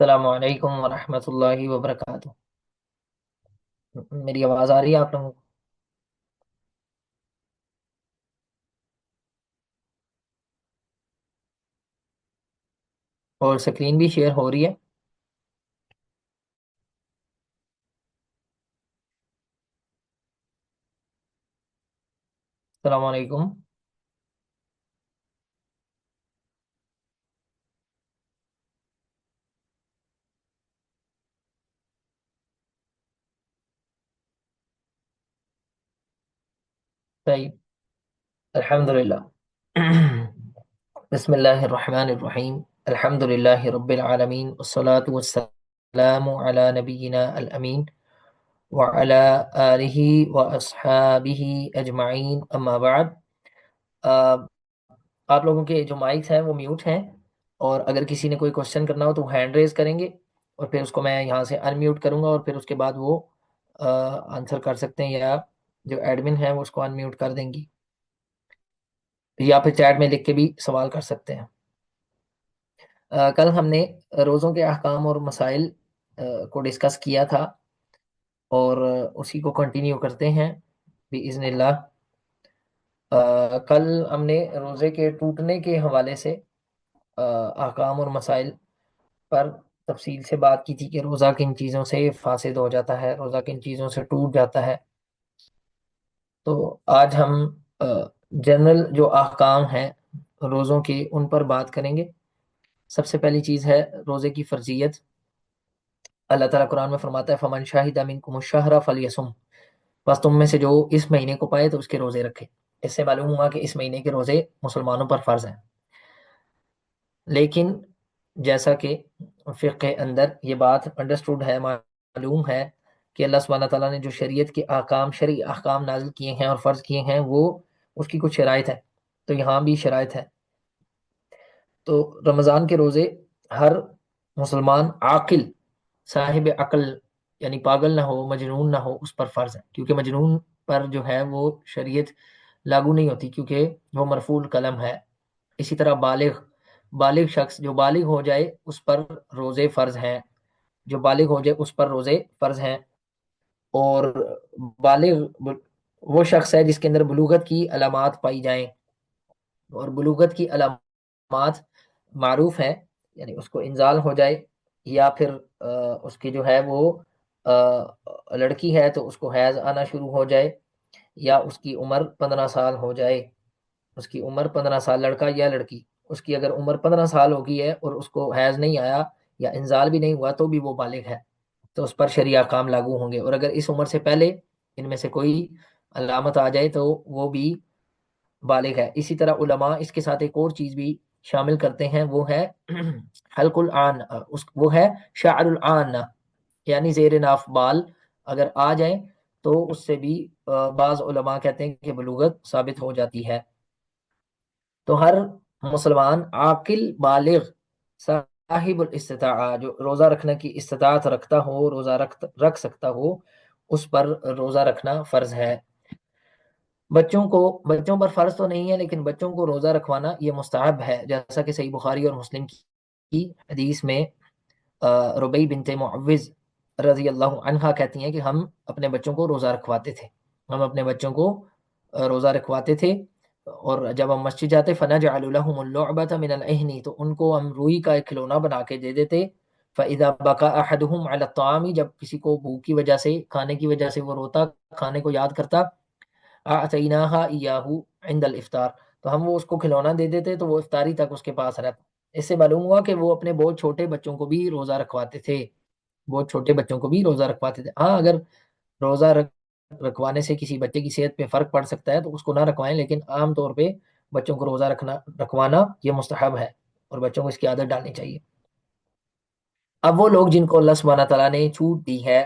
السلام علیکم ورحمۃ اللہ وبرکاتہ۔ میری آواز آ رہی ہے آپ لوگوں کو؟ اور اسکرین بھی شیئر ہو رہی ہے؟ السلام علیکم۔ صحیح۔ الحمد للہ۔ بسم اللہ الرحمن الرحیم۔ الحمد للہ رب العالمین والصلاة والسلام علی نبینا الامین وعلی آلہ واصحابہ اجمعین، اما بعد۔ آ، آپ لوگوں کے جو مائکس ہیں وہ میوٹ ہیں، اور اگر کسی نے کوئی کوشچن کرنا ہو تو ہینڈ ریز کریں گے، اور پھر اس کو میں یہاں سے ان میوٹ کروں گا، اور پھر اس کے بعد وہ آنسر کر سکتے ہیں، یا جو ایڈمن ہے وہ اس کو ان میوٹ کر دیں گی، یا پھر چیٹ میں لکھ کے بھی سوال کر سکتے ہیں۔ کل ہم نے روزوں کے احکام اور مسائل کو ڈسکس کیا تھا، اور اسی کو کنٹینیو کرتے ہیں باذن اللہ۔ کل ہم نے روزے کے ٹوٹنے کے حوالے سے احکام اور مسائل پر تفصیل سے بات کی تھی کہ روزہ کن چیزوں سے فاسد ہو جاتا ہے، روزہ کن چیزوں سے ٹوٹ جاتا ہے۔ تو آج ہم جنرل جو احکام ہیں روزوں کے، ان پر بات کریں گے۔ سب سے پہلی چیز ہے روزے کی فرضیت۔ اللہ تعالیٰ قرآن میں فرماتا ہے فمن شاہد منکم الشہر فلیصم، بس تم میں سے جو اس مہینے کو پائے تو اس کے روزے رکھے۔ اس سے معلوم ہوا کہ اس مہینے کے روزے مسلمانوں پر فرض ہیں، لیکن جیسا کہ فقہ اندر یہ بات انڈرسٹوڈ ہے، معلوم ہے کہ اللہ سبحانہ تعالیٰ نے جو شریعت کے احکام، شرعی احکام نازل کیے ہیں اور فرض کیے ہیں، وہ اس کی کچھ شرائط ہے، تو یہاں بھی شرائط ہے۔ تو رمضان کے روزے ہر مسلمان عاقل، صاحب عقل، یعنی پاگل نہ ہو، مجنون نہ ہو، اس پر فرض ہے، کیونکہ مجنون پر جو ہے وہ شریعت لاگو نہیں ہوتی، کیونکہ وہ مرفوع القلم ہے۔ اسی طرح بالغ شخص جو بالغ ہو جائے اس پر روزے فرض ہیں، جو بالغ ہو جائے اس پر روزے فرض ہیں۔ اور بالغ وہ شخص ہے جس کے اندر بلوغت کی علامات پائی جائیں، اور بلوغت کی علامات معروف ہیں، یعنی اس کو انزال ہو جائے، یا پھر اس کی جو ہے وہ لڑکی ہے تو اس کو حیض آنا شروع ہو جائے، یا اس کی عمر 15 سال ہو جائے۔ اس کی عمر 15 سال، لڑکا یا لڑکی، اس کی اگر عمر 15 سال ہو گئی ہے اور اس کو حیض نہیں آیا یا انزال بھی نہیں ہوا تو بھی وہ بالغ ہے، تو اس پر شرعی احکام لاگو ہوں گے۔ اور اگر اس عمر سے پہلے ان میں سے کوئی علامت آ جائے تو وہ بھی بالغ ہے۔ اسی طرح علماء اس کے ساتھ ایک اور چیز بھی شامل کرتے ہیں، وہ ہے حلق العان، وہ ہے شعر العان، یعنی زیر ناف بال اگر آ جائیں تو اس سے بھی بعض علماء کہتے ہیں کہ بلوغت ثابت ہو جاتی ہے۔ تو ہر مسلمان عاقل بالغ صاحب الاستطاعہ، جو روزہ رکھنے کی استطاعت رکھتا ہو، روزہ رکھ سکتا ہو، اس پر روزہ رکھنا فرض ہے۔ بچوں پر فرض تو نہیں ہے، لیکن بچوں کو روزہ رکھوانا یہ مستحب ہے، جیسا کہ صحیح بخاری اور مسلم کی حدیث میں ربیع بنت معوذ رضی اللہ عنہا کہتی ہیں کہ ہم اپنے بچوں کو روزہ رکھواتے تھے، ہم اپنے بچوں کو روزہ رکھواتے تھے، اور جب ہم مسجد جاتے فنجعل لهم اللعبة من العهن، تو ان کو ہم روئی کا ایک کھلونا بنا کے دے دیتے۔ فاذا بكى احدهم على الطعام، جب کسی کو بھوک کی وجہ سے، کھانے کی وجہ سے وہ روتا، کھانے کو یاد کرتا، اعطیناها ایاہ عند الافطار، تو ہم وہ اس کو کھلونا دے دیتے تو وہ افطاری تک اس کے پاس رہتا۔ اس سے معلوم ہوا کہ وہ اپنے بہت چھوٹے بچوں کو بھی روزہ رکھواتے تھے، بہت چھوٹے بچوں کو بھی روزہ رکھواتے تھے۔ ہاں، اگر روزہ رکھوانے سے کسی بچے کی صحت پہ فرق پڑ سکتا ہے تو اس کو نہ رکھوائیں، لیکن عام طور پہ بچوں کو روزہ رکھوانا یہ مستحب ہے، اور بچوں کو اس کی عادت ڈالنی چاہیے۔ اب وہ لوگ جن کو اللہ سبحانہ تعالیٰ نے چھوٹ دی ہے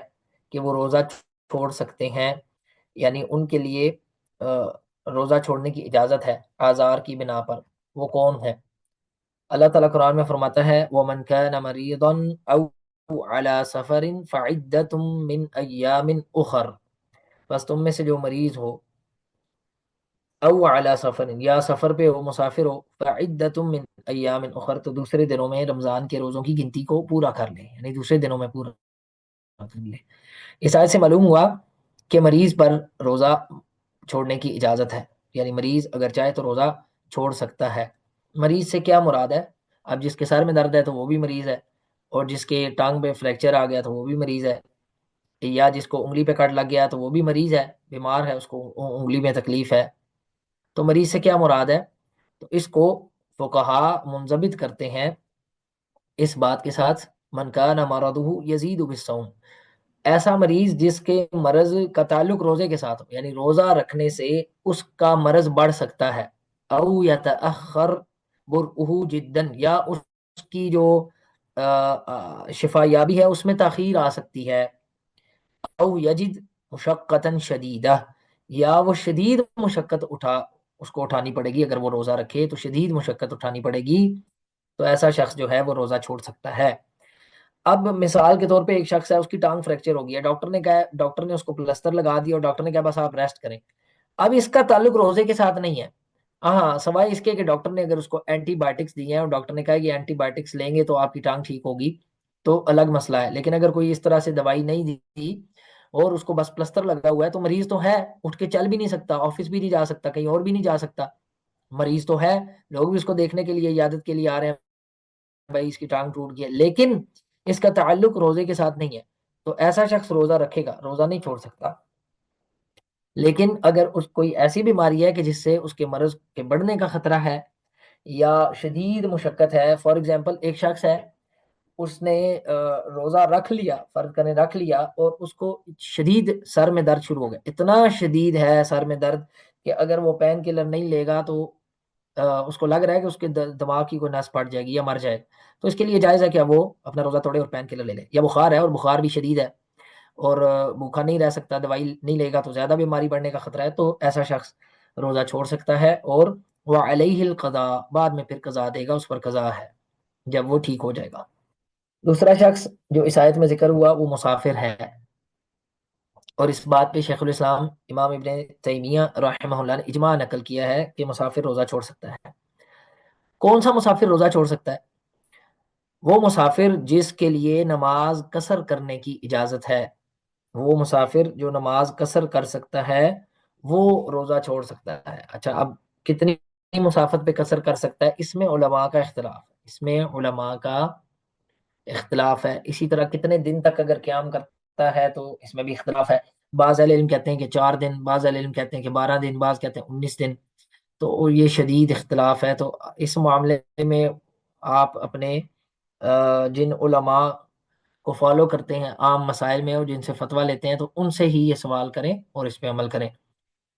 کہ وہ روزہ چھوڑ سکتے ہیں، یعنی ان کے لیے روزہ چھوڑنے کی اجازت ہے آزار کی بنا پر، وہ کون ہے؟ اللہ تعالیٰ قرآن میں فرماتا ہے وَمَنْ كَانَ مَرِيضًا أَوْ عَلَى سَفَرٍ فَعِدَّةٌ مِّنْ أَيَّامٍ أُخَرَ، بس تم میں سے جو مریض ہو او علی سفر، یا سفر پہ ہو، مسافر ہو، فعدۃ من ایام اخر، تو دوسرے دنوں میں رمضان کے روزوں کی گنتی کو پورا کر لیں، یعنی دوسرے دنوں میں پورا کر لیں۔ اس آیت سے معلوم ہوا کہ مریض پر روزہ چھوڑنے کی اجازت ہے، یعنی مریض اگر چاہے تو روزہ چھوڑ سکتا ہے۔ مریض سے کیا مراد ہے؟ اب جس کے سر میں درد ہے تو وہ بھی مریض ہے، اور جس کے ٹانگ پہ فریکچر آ گیا تو وہ بھی مریض ہے، یا جس کو انگلی پہ کٹ لگ گیا تو وہ بھی مریض ہے، بیمار ہے، اس کو انگلی میں تکلیف ہے۔ تو مریض سے کیا مراد ہے؟ تو اس کو فقہا منضبط کرتے ہیں اس بات کے ساتھ، من کان مرضہ یزید بالصوم، ایسا مریض جس کے مرض کا تعلق روزے کے ساتھ ہو، یعنی روزہ رکھنے سے اس کا مرض بڑھ سکتا ہے، او یتأخر برؤہ جدا، یا اس کی جو شفا یابی ہے اس میں تاخیر آ سکتی ہے، او یجد مشقتا شدیدہ، یا وہ شدید مشقت اس کو اٹھانی پڑے گی، اگر وہ روزہ رکھے تو شدید مشقت اٹھانی پڑے گی، تو ایسا شخص جو ہے وہ روزہ چھوڑ سکتا ہے۔ اب مثال کے طور پہ ایک شخص ہے، اس کی ٹانگ فریکچر ہو گیا، ڈاکٹر نے کہا، ڈاکٹر نے اس کو پلسٹر لگا دیا اور ڈاکٹر نے کہا بس آپ ریسٹ کریں۔ اب اس کا تعلق روزے کے ساتھ نہیں ہے، ہاں سوائے اس کے کہ ڈاکٹر نے اگر اس کو اینٹی بایوٹکس دی ہیں اور ڈاکٹر نے کہا کہ اینٹی بایوٹکس لیں گے تو آپ کی ٹانگ ٹھیک ہوگی، تو الگ مسئلہ ہے۔ لیکن اگر کوئی اس طرح سے دوائی نہیں دی اور اس کو بس پلسٹر لگا ہوا ہے، تو مریض تو ہے، اٹھ کے چل بھی نہیں سکتا، آفس بھی نہیں جا سکتا، کہیں اور بھی نہیں جا سکتا، مریض تو ہے، لوگ بھی اس کو دیکھنے کے لیے، عیادت کے لیے آ رہے ہیں، بھائی اس کی ٹانگ ٹوٹ گئی، لیکن اس کا تعلق روزے کے ساتھ نہیں ہے، تو ایسا شخص روزہ رکھے گا، روزہ نہیں چھوڑ سکتا۔ لیکن اگر اس کوئی ایسی بیماری ہے کہ جس سے اس کے مرض کے بڑھنے کا خطرہ ہے یا شدید مشقت ہے، فار ایگزامپل ایک شخص ہے، اس نے روزہ رکھ لیا، فرض کریں رکھ لیا، اور اس کو شدید سر میں درد شروع ہو گیا، اتنا شدید ہے سر میں درد کہ اگر وہ پین کلر نہیں لے گا تو اس کو لگ رہا ہے کہ اس کے دماغ کی کوئی نس پڑ جائے گی یا مر جائے گا، تو اس کے لیے جائز ہے کہ وہ اپنا روزہ توڑے اور پین کلر لے لے، یا بخار ہے اور بخار بھی شدید ہے اور بھوکا نہیں رہ سکتا، دوائی نہیں لے گا تو زیادہ بیماری بڑھنے کا خطرہ ہے، تو ایسا شخص روزہ چھوڑ سکتا ہے، اور وہ علیہ القضاء، بعد میں پھر قضا دے گا، اس پر قضا ہے جب وہ ٹھیک ہو جائے گا۔ دوسرا شخص جو اس آیت میں ذکر ہوا وہ مسافر ہے، اور اس بات پہ شیخ الاسلام امام ابن تیمیہ رحمہ اللہ نے اجماع نقل کیا ہے کہ مسافر روزہ چھوڑ سکتا ہے۔ کون سا مسافر روزہ چھوڑ سکتا ہے؟ وہ مسافر جس کے لیے نماز قصر کرنے کی اجازت ہے، وہ مسافر جو نماز قصر کر سکتا ہے وہ روزہ چھوڑ سکتا ہے۔ اچھا، اب کتنی مسافت پہ قصر کر سکتا ہے، اس میں علماء کا اختلاف ہے، اس میں علماء کا اختلاف ہے۔ اسی طرح کتنے دن تک اگر قیام کرتا ہے تو اس میں بھی اختلاف ہے، بعض اہل علم کہتے ہیں کہ 4 دن، بعض اہل علم کہتے ہیں کہ 12 دن، بعض کہتے ہیں 19 دن، تو یہ شدید اختلاف ہے۔ تو اس معاملے میں آپ اپنے جن علماء کو فالو کرتے ہیں عام مسائل میں اور جن سے فتویٰ لیتے ہیں تو ان سے ہی یہ سوال کریں اور اس پہ عمل کریں۔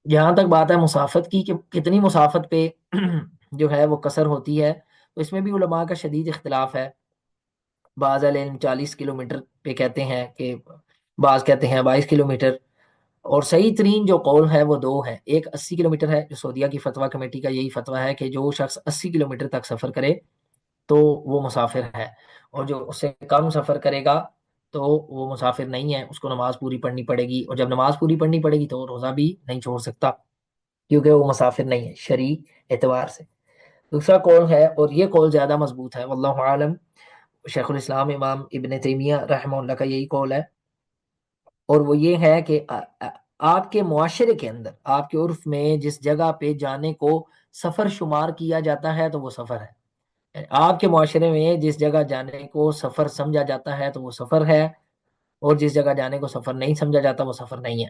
جہاں تک بات ہے مسافت کی کہ کتنی مسافت پہ جو ہے وہ قصر ہوتی ہے، تو اس میں بھی علماء کا شدید اختلاف ہے، بعض اہل علم 40 کلومیٹر پہ کہتے ہیں، کہ بعض کہتے ہیں 22 کلومیٹر، اور صحیح ترین جو قول ہے وہ دو ہے، ایک 80 کلومیٹر ہے، جو سعودیہ کی فتویٰ کمیٹی کا یہی فتویٰ ہے کہ جو شخص 80 کلومیٹر تک سفر کرے تو وہ مسافر ہے، اور جو اس سے کم سفر کرے گا تو وہ مسافر نہیں ہے، اس کو نماز پوری پڑھنی پڑے گی، اور جب نماز پوری پڑھنی پڑے گی تو وہ روزہ بھی نہیں چھوڑ سکتا کیونکہ وہ مسافر نہیں ہے شرعی اعتبار سے۔ دوسرا قول ہے، اور یہ قول زیادہ مضبوط ہے واللہ عالم، شیخ الاسلام امام ابن تیمیہ رحمہ اللہ کا یہی قول ہے، اور وہ یہ ہے کہ آپ کے معاشرے کے اندر، آپ کے عرف میں جس جگہ پہ جانے کو سفر شمار کیا جاتا ہے تو وہ سفر ہے، آپ کے معاشرے میں جس جگہ جانے کو سفر سمجھا جاتا ہے تو وہ سفر ہے، اور جس جگہ جانے کو سفر نہیں سمجھا جاتا وہ سفر نہیں ہے۔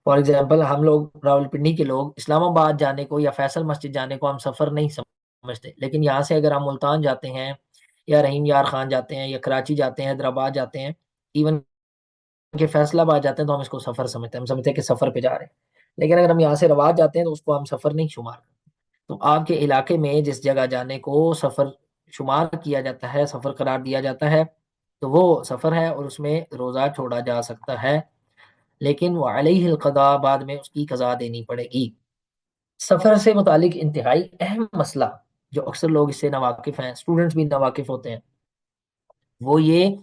فار ایگزامپل ہم لوگ راولپنڈی کے لوگ اسلام آباد جانے کو یا فیصل مسجد جانے کو ہم سفر نہیں سمجھتے، لیکن یہاں سے اگر ہم ملتان جاتے ہیں یا رحیم یار خان جاتے ہیں یا کراچی جاتے ہیں، حیدرآباد جاتے ہیں، ایون کہ فیصل آباد جاتے ہیں، تو ہم اس کو سفر سمجھتے ہیں، ہم سمجھتے ہیں کہ سفر پہ جا رہے ہیں، لیکن اگر ہم یہاں سے رواج جاتے ہیں تو اس کو ہم سفر نہیں شمار کرتے۔ تو آپ کے علاقے میں جس جگہ جانے کو سفر شمار کیا جاتا ہے، سفر قرار دیا جاتا ہے، تو وہ سفر ہے اور اس میں روزہ چھوڑا جا سکتا ہے، لیکن وہ علیہ القضاء، بعد میں اس کی قضا دینی پڑے گی۔ سفر سے متعلق انتہائی اہم مسئلہ جو اکثر لوگ اس سے ناواقف ہیں، اسٹوڈنٹس بھی ناواقف ہوتے ہیں، وہ یہ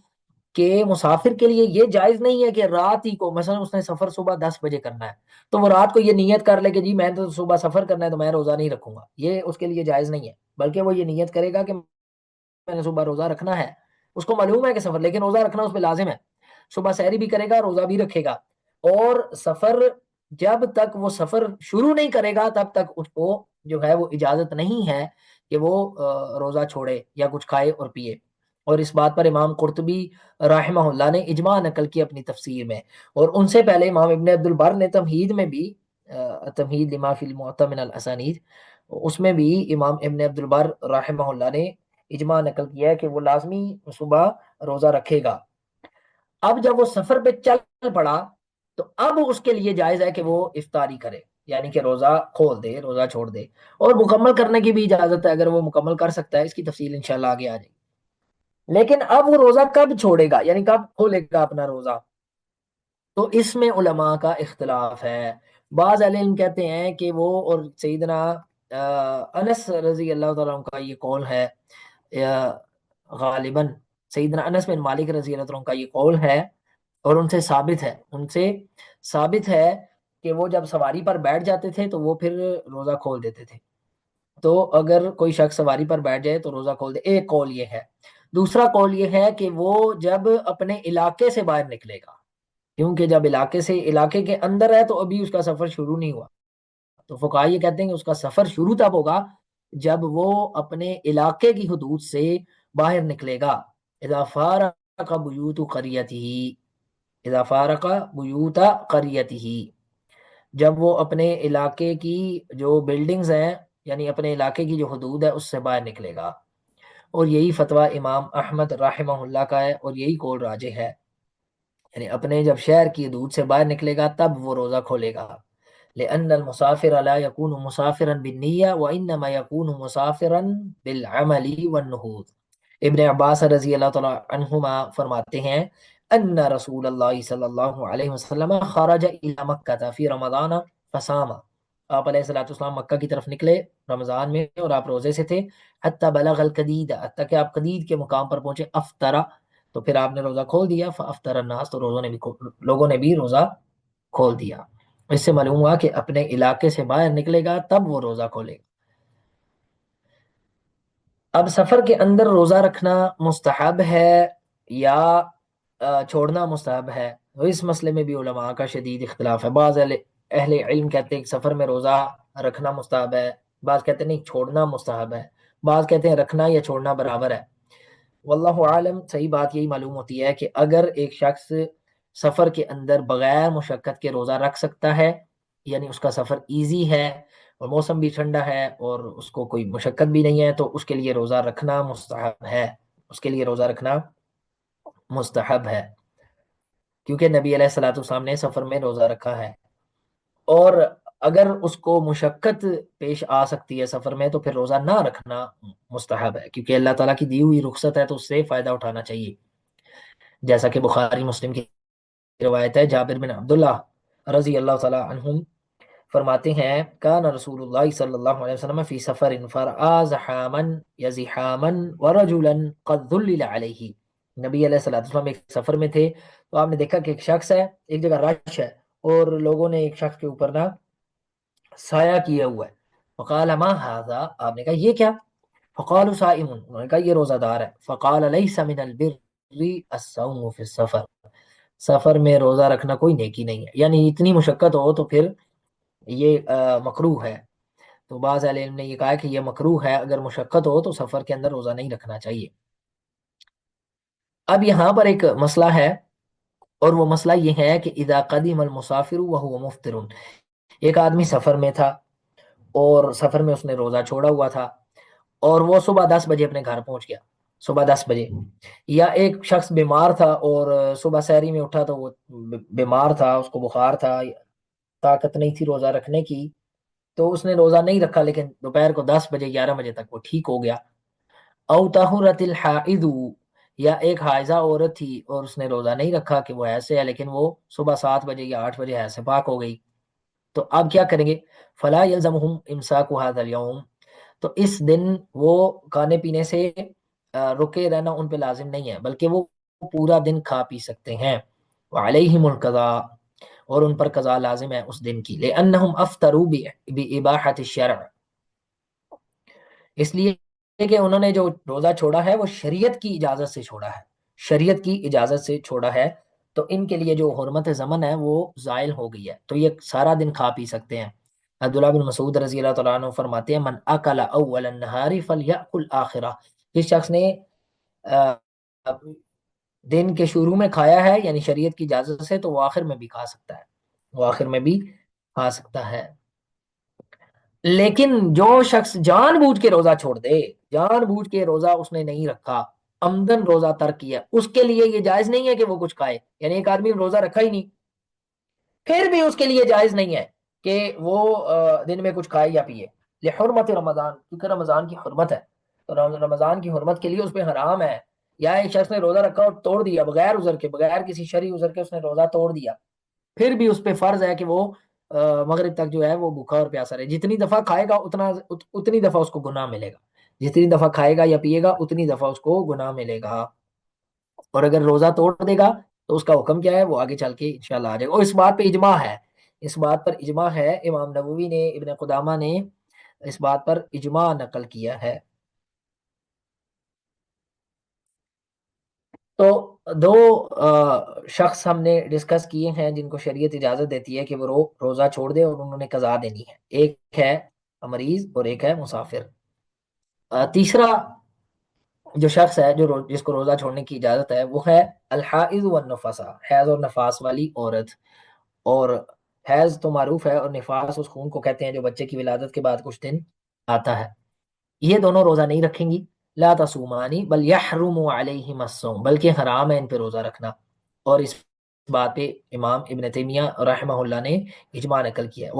کہ مسافر کے لیے یہ جائز نہیں ہے کہ رات ہی کو، مثلا اس نے سفر صبح 10 بجے کرنا ہے تو وہ رات کو یہ نیت کر لے کہ جی میں تو صبح سفر کرنا ہے تو میں روزہ نہیں رکھوں گا، یہ اس کے لیے جائز نہیں ہے، بلکہ وہ یہ نیت کرے گا کہ میں نے صبح روزہ رکھنا ہے، اس کو معلوم ہے کہ سفر، لیکن روزہ رکھنا اس پہ لازم ہے، صبح سحری بھی کرے گا روزہ بھی رکھے گا، اور سفر جب تک وہ سفر شروع نہیں کرے گا تب تک اس کو جو ہے وہ اجازت نہیں ہے کہ وہ روزہ چھوڑے یا کچھ کھائے اور پیے۔ اور اس بات پر امام قرطبی رحمہ اللہ نے اجماع نقل کی اپنی تفسیر میں، اور ان سے پہلے امام ابن عبد البر نے تمہید میں بھی، تمہید لما فی المعطى من الاسانید، اس میں بھی امام ابن عبد البر رحمہ اللہ نے اجماع نقل کیا ہے کہ وہ لازمی صبح روزہ رکھے گا۔ اب جب وہ سفر پہ چل پڑا تو اب اس کے لیے جائز ہے کہ وہ افطاری کرے، یعنی کہ روزہ کھول دے، روزہ چھوڑ دے، اور مکمل کرنے کی بھی اجازت ہے اگر وہ مکمل کر سکتا ہے، اس کی تفصیل انشاءاللہ آگے آ جائے گی۔ لیکن اب وہ روزہ کب چھوڑے گا، یعنی کب کھولے گا اپنا روزہ، تو اس میں علماء کا اختلاف ہے۔ بعض اہل علم کہتے ہیں کہ وہ، اور سیدنا انس رضی اللہ تعالیٰ عنہ کا یہ قول ہے، غالباً سیدنا انس بن مالک رضی اللہ عنہ کا یہ قول ہے، اور ان سے ثابت ہے کہ وہ جب سواری پر بیٹھ جاتے تھے تو وہ پھر روزہ کھول دیتے تھے۔ تو اگر کوئی شخص سواری پر بیٹھ جائے تو روزہ کھول دے، ایک قول یہ ہے۔ دوسرا قول یہ ہے کہ وہ جب اپنے علاقے سے باہر نکلے گا، کیونکہ جب علاقے کے اندر ہے تو ابھی اس کا سفر شروع نہیں ہوا، تو فقہا یہ کہتے ہیں کہ اس کا سفر شروع تب ہوگا جب وہ اپنے علاقے کی حدود سے باہر نکلے گا۔ اذا فارق بیوت قریته، اذا فارق بیوت قریته، جب وہ اپنے علاقے کی جو بلڈنگز ہیں، یعنی اپنے علاقے کی جو حدود ہے اس سے باہر نکلے گا، اور یہی فتویٰ امام احمد رحمہ اللہ کا ہے، اور یہی قول راجح ہے، یعنی اپنے جب شہر کی حدود سے باہر نکلے گا تب وہ روزہ کھولے گا۔ لأن المسافر لا يكون مسافرا بالنیہ وإنما يكون مسافرا بالعمل والنہوض۔ ابن عباس رضی اللہ تعالیٰ عنہما فرماتے ہیں ان رسول اللہ صلی اللہ علیہ وسلم خرج الى مکہ فی رمضان فصام، آپ علیہ الصلوۃ والسلام مکہ کی طرف نکلے رمضان میں اور آپ روزے سے تھے، حتی بلغ القدید، حتی کہ آپ قدید کے مقام پر پہنچے، افطرا، تو پھر آپ نے روزہ کھول دیا، فافطر الناس، تو لوگوں نے بھی روزہ کھول دیا۔ اس سے معلوم ہوا کہ اپنے علاقے سے باہر نکلے گا تب وہ روزہ کھولے گا۔ اب سفر کے اندر روزہ رکھنا مستحب ہے یا چھوڑنا مستحب ہے، تو اس مسئلے میں بھی علماء کا شدید اختلاف ہے۔ بعض اہل علم کہتے ہیں کہ سفر میں روزہ رکھنا مستحب ہے، بعض کہتے ہیں نہیں چھوڑنا مستحب ہے، بعض کہتے ہیں رکھنا یا چھوڑنا برابر ہے۔ واللہ عالم، صحیح بات یہی معلوم ہوتی ہے کہ اگر ایک شخص سفر کے اندر بغیر مشقت کے روزہ رکھ سکتا ہے، یعنی اس کا سفر ایزی ہے اور موسم بھی ٹھنڈا ہے اور اس کو کوئی مشقت بھی نہیں ہے، تو اس کے لیے روزہ رکھنا مستحب ہے، اس کے لیے روزہ رکھنا مستحب ہے، کیونکہ نبی علیہ الصلوۃ والسلام نے سفر میں روزہ رکھا ہے۔ اور اگر اس کو مشقت پیش آ سکتی ہے سفر میں تو پھر روزہ نہ رکھنا مستحب ہے، کیونکہ اللہ تعالیٰ کی دی ہوئی رخصت ہے تو اس سے فائدہ اٹھانا چاہیے، جیسا کہ بخاری مسلم کی روایت ہے، جابر بن عبداللہ رضی اللہ تعالیٰ عنہم فرماتے ہیں کان رسول اللہ صلی اللہ علیہ وسلم فی سفر فرآ زحاما یزحاما ورجلا قد ذلل علیہ، نبی علیہ الصلوۃ والسلام ایک سفر میں تھے تو آپ نے دیکھا کہ ایک شخص ہے، ایک جگہ رش ہے اور لوگوں نے ایک شخص کے اوپر نا سایہ کیا ہوا ہے، فقال ما ھذا، آپ نے کہا یہ کیا، فقالوا صائم، انہوں نے کہا یہ روزہ دار ہے، فقال لیس من البر الصوم فی السفر، سفر میں روزہ رکھنا کوئی نیکی نہیں ہے، یعنی اتنی مشقت ہو تو پھر یہ مکروہ ہے۔ تو بعض اہل علم نے یہ کہا کہ یہ مکروہ ہے، اگر مشقت ہو تو سفر کے اندر روزہ نہیں رکھنا چاہیے۔ اب یہاں پر ایک مسئلہ ہے، اور وہ مسئلہ یہ ہے کہ اذا قدم المسافر وهو مفطر، ایک آدمی سفر میں تھا اور سفر میں اس نے روزہ چھوڑا ہوا تھا اور وہ صبح 10 بجے اپنے گھر پہنچ گیا، صبح 10 بجے، یا ایک شخص بیمار تھا اور صبح سحری میں اٹھا تو وہ بیمار تھا، اس کو بخار تھا، طاقت نہیں تھی روزہ رکھنے کی، تو اس نے روزہ نہیں رکھا، لیکن دوپہر کو 10 بجے 11 بجے تک وہ ٹھیک ہو گیا۔ او طہرت الحائض، یا ایک حائضہ عورت تھی اور اس نے روزہ نہیں رکھا کہ وہ ایسے ہے، لیکن وہ صبح 7 بجے یا 8 بجے ایسے پاک ہو گئی، تو اب کیا کریں گے، فلا یلزمہم امساک ھذا الیوم، تو اس دن وہ کھانے پینے سے رکے رہنا ان پہ لازم نہیں ہے، بلکہ وہ پورا دن کھا پی سکتے ہیں. وعلیہم القضاء، اور ان پر قضا لازم ہے اس دن کی. لأنہم افطروا بإباحة الشرع، اس لیے کہ انہوں نے جو روزہ چھوڑا ہے وہ شریعت کی اجازت سے چھوڑا ہے، شریعت کی اجازت سے چھوڑا ہے، تو ان کے لیے جو حرمت زمن ہے وہ زائل ہو گئی ہے، تو یہ سارا دن کھا پی سکتے ہیں. عبداللہ بن مسعود رضی اللہ تعالیٰ عنہ فرماتے ہیں من اکل اول النہار فلیأکل آخرہ، جس شخص نے دن کے شروع میں کھایا ہے یعنی شریعت کی اجازت سے، تو وہ آخر میں بھی کھا سکتا ہے، وہ آخر میں بھی کھا سکتا ہے. لیکن جو شخص جان بوجھ کے روزہ چھوڑ دے، جان بوجھ کے روزہ اس نے نہیں رکھا، عمدن روزہ ترک کیا، اس کے لیے یہ جائز نہیں ہے کہ وہ کچھ کھائے. یعنی ایک آدمی روزہ رکھا ہی نہیں، پھر بھی اس کے لیے جائز نہیں ہے کہ وہ دن میں کچھ کھائے یا پیے. لحرمت رمضان، کیونکہ رمضان کی حرمت ہے، تو رمضان کی حرمت کے لیے اس پہ حرام ہے. یا ایک شخص نے روزہ رکھا اور توڑ دیا بغیر عذر کے، بغیر کسی شرعی عذر کے اس نے روزہ توڑ دیا، پھر بھی اس پہ فرض ہے کہ وہ مغرب تک جو ہے وہ بھوکا اور پیاسا رہے. جتنی دفعہ کھائے گا اتنی دفعہ اس کو گناہ ملے گا، جتنی دفعہ کھائے گا یا پیے گا اتنی دفعہ اس کو گناہ ملے گا. اور اگر روزہ توڑ دے گا تو اس کا حکم کیا ہے وہ آگے چل کے انشاءاللہ آ جائے گا. اور اس بات پہ اجماع ہے، اس بات پر اجماع ہے، امام نووی نے، ابن قدامہ نے اس بات پر اجماع نقل کیا ہے. تو دو شخص ہم نے ڈسکس کیے ہیں جن کو شریعت اجازت دیتی ہے کہ وہ روزہ چھوڑ دے اور انہوں نے قضا دینی ہے. ایک ہے مریض اور ایک ہے مسافر. تیسرا جو شخص ہے جس کو روزہ چھوڑنے کی اجازت ہے وہ ہے الحائض والنفساء، حیض اور نفاس والی عورت. اور حیض تو معروف ہے، اور نفاس اس خون کو کہتے ہیں جو بچے کی ولادت کے بعد کچھ دن آتا ہے. یہ دونوں روزہ نہیں رکھیں گی. لا تصومانی بل یحرم علیہم الصوم، بلکہ حرام ہے ان پہ روزہ رکھنا. اور اس بات پہ امام ابن تیمیہ رحمہ اللہ نے اجماع نقل کیا ہے.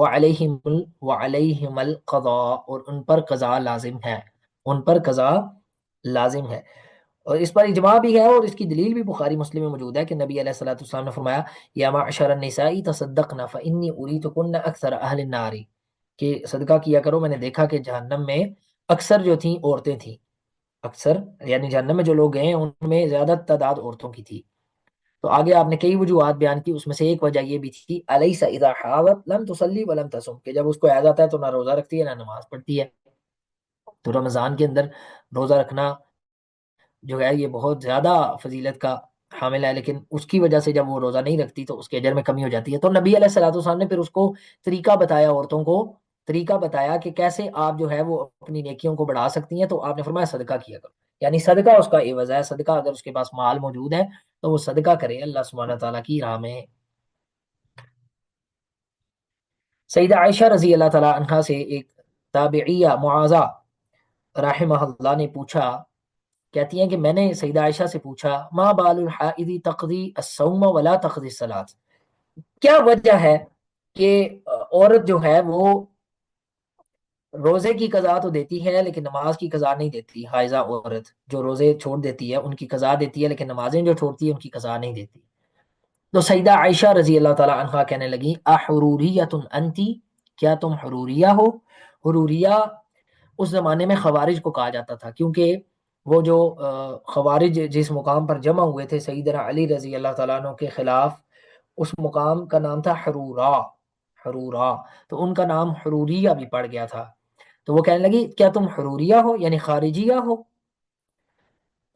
وعلیہم القضاء، اور ان پر قضا لازم ہے، ان پر قضا لازم ہے. اور اس پر اجماع بھی ہے، اور اس کی دلیل بھی بخاری مسلم میں موجود ہے کہ نبی علیہ الصلوۃ والسلام نے فرمایا یا معشر النساء تصدقن فانی اریتکن اکثر اہل النار، کہ صدقہ کیا کرو، میں نے دیکھا کہ جہنم میں اکثر جو تھیں عورتیں تھیں، اکثر یعنی جہنم میں جو لوگ گئے ہیں ان میں زیادہ تعداد عورتوں کی تھی. تو آگے آپ نے کئی وجوہات بیان کی، اس میں سے ایک وجہ یہ بھی تھی الیس اذا حاضت لم تصلی ولم تصم، کہ جب اس کو حیض آتا ہے تو نہ روزہ رکھتی ہے نہ نماز پڑھتی ہے. تو رمضان کے اندر روزہ رکھنا جو ہے یہ بہت زیادہ فضیلت کا حامل ہے، لیکن اس کی وجہ سے جب وہ روزہ نہیں رکھتی تو اس کے اجر میں کمی ہو جاتی ہے. تو نبی علیہ الصلوۃ والسلام نے پھر اس کو طریقہ بتایا، عورتوں کو طریقہ بتایا کہ کیسے آپ جو ہے وہ اپنی نیکیوں کو بڑھا سکتی ہیں. تو آپ نے فرمایا صدقہ کیا کرو، یعنی صدقہ اس کا عوض ہے. صدقہ اگر اس کے پاس مال موجود ہے تو وہ صدقہ کرے اللہ سبحانہ تعالیٰ کی راہ میں. سیدہ عائشہ رضی اللہ تعالیٰ عنہا سے ایک تابعیہ معاذہ رحمہ اللہ نے پوچھا، کہتی ہیں کہ میں نے سیدہ عائشہ سے پوچھا ما بال الحائض تقضی الصوم ولا تقضی الصلاۃ، کیا وجہ ہے کہ عورت جو ہے وہ روزے کی قضا تو دیتی ہے لیکن نماز کی قضا نہیں دیتی. حائضہ عورت جو روزے چھوڑ دیتی ہے ان کی قضا دیتی ہے لیکن نمازیں جو چھوڑتی ہے ان کی قضا نہیں دیتی. تو سیدہ عائشہ رضی اللہ تعالی عنہا کہنے لگی احروریۃ انتی، کیا تم حروریہ ہو؟ حروریہ اس زمانے میں خوارج کو کہا جاتا تھا، کیونکہ وہ جو خوارج جس مقام پر جمع ہوئے تھے سیدنا علی رضی اللہ تعالیٰ عنہ کے خلاف، اس مقام کا نام تھا حرورا، حرورا، تو ان کا نام حروریہ بھی پڑ گیا تھا. تو وہ کہنے لگی کیا تم حروریہ ہو یعنی خارجیہ ہو؟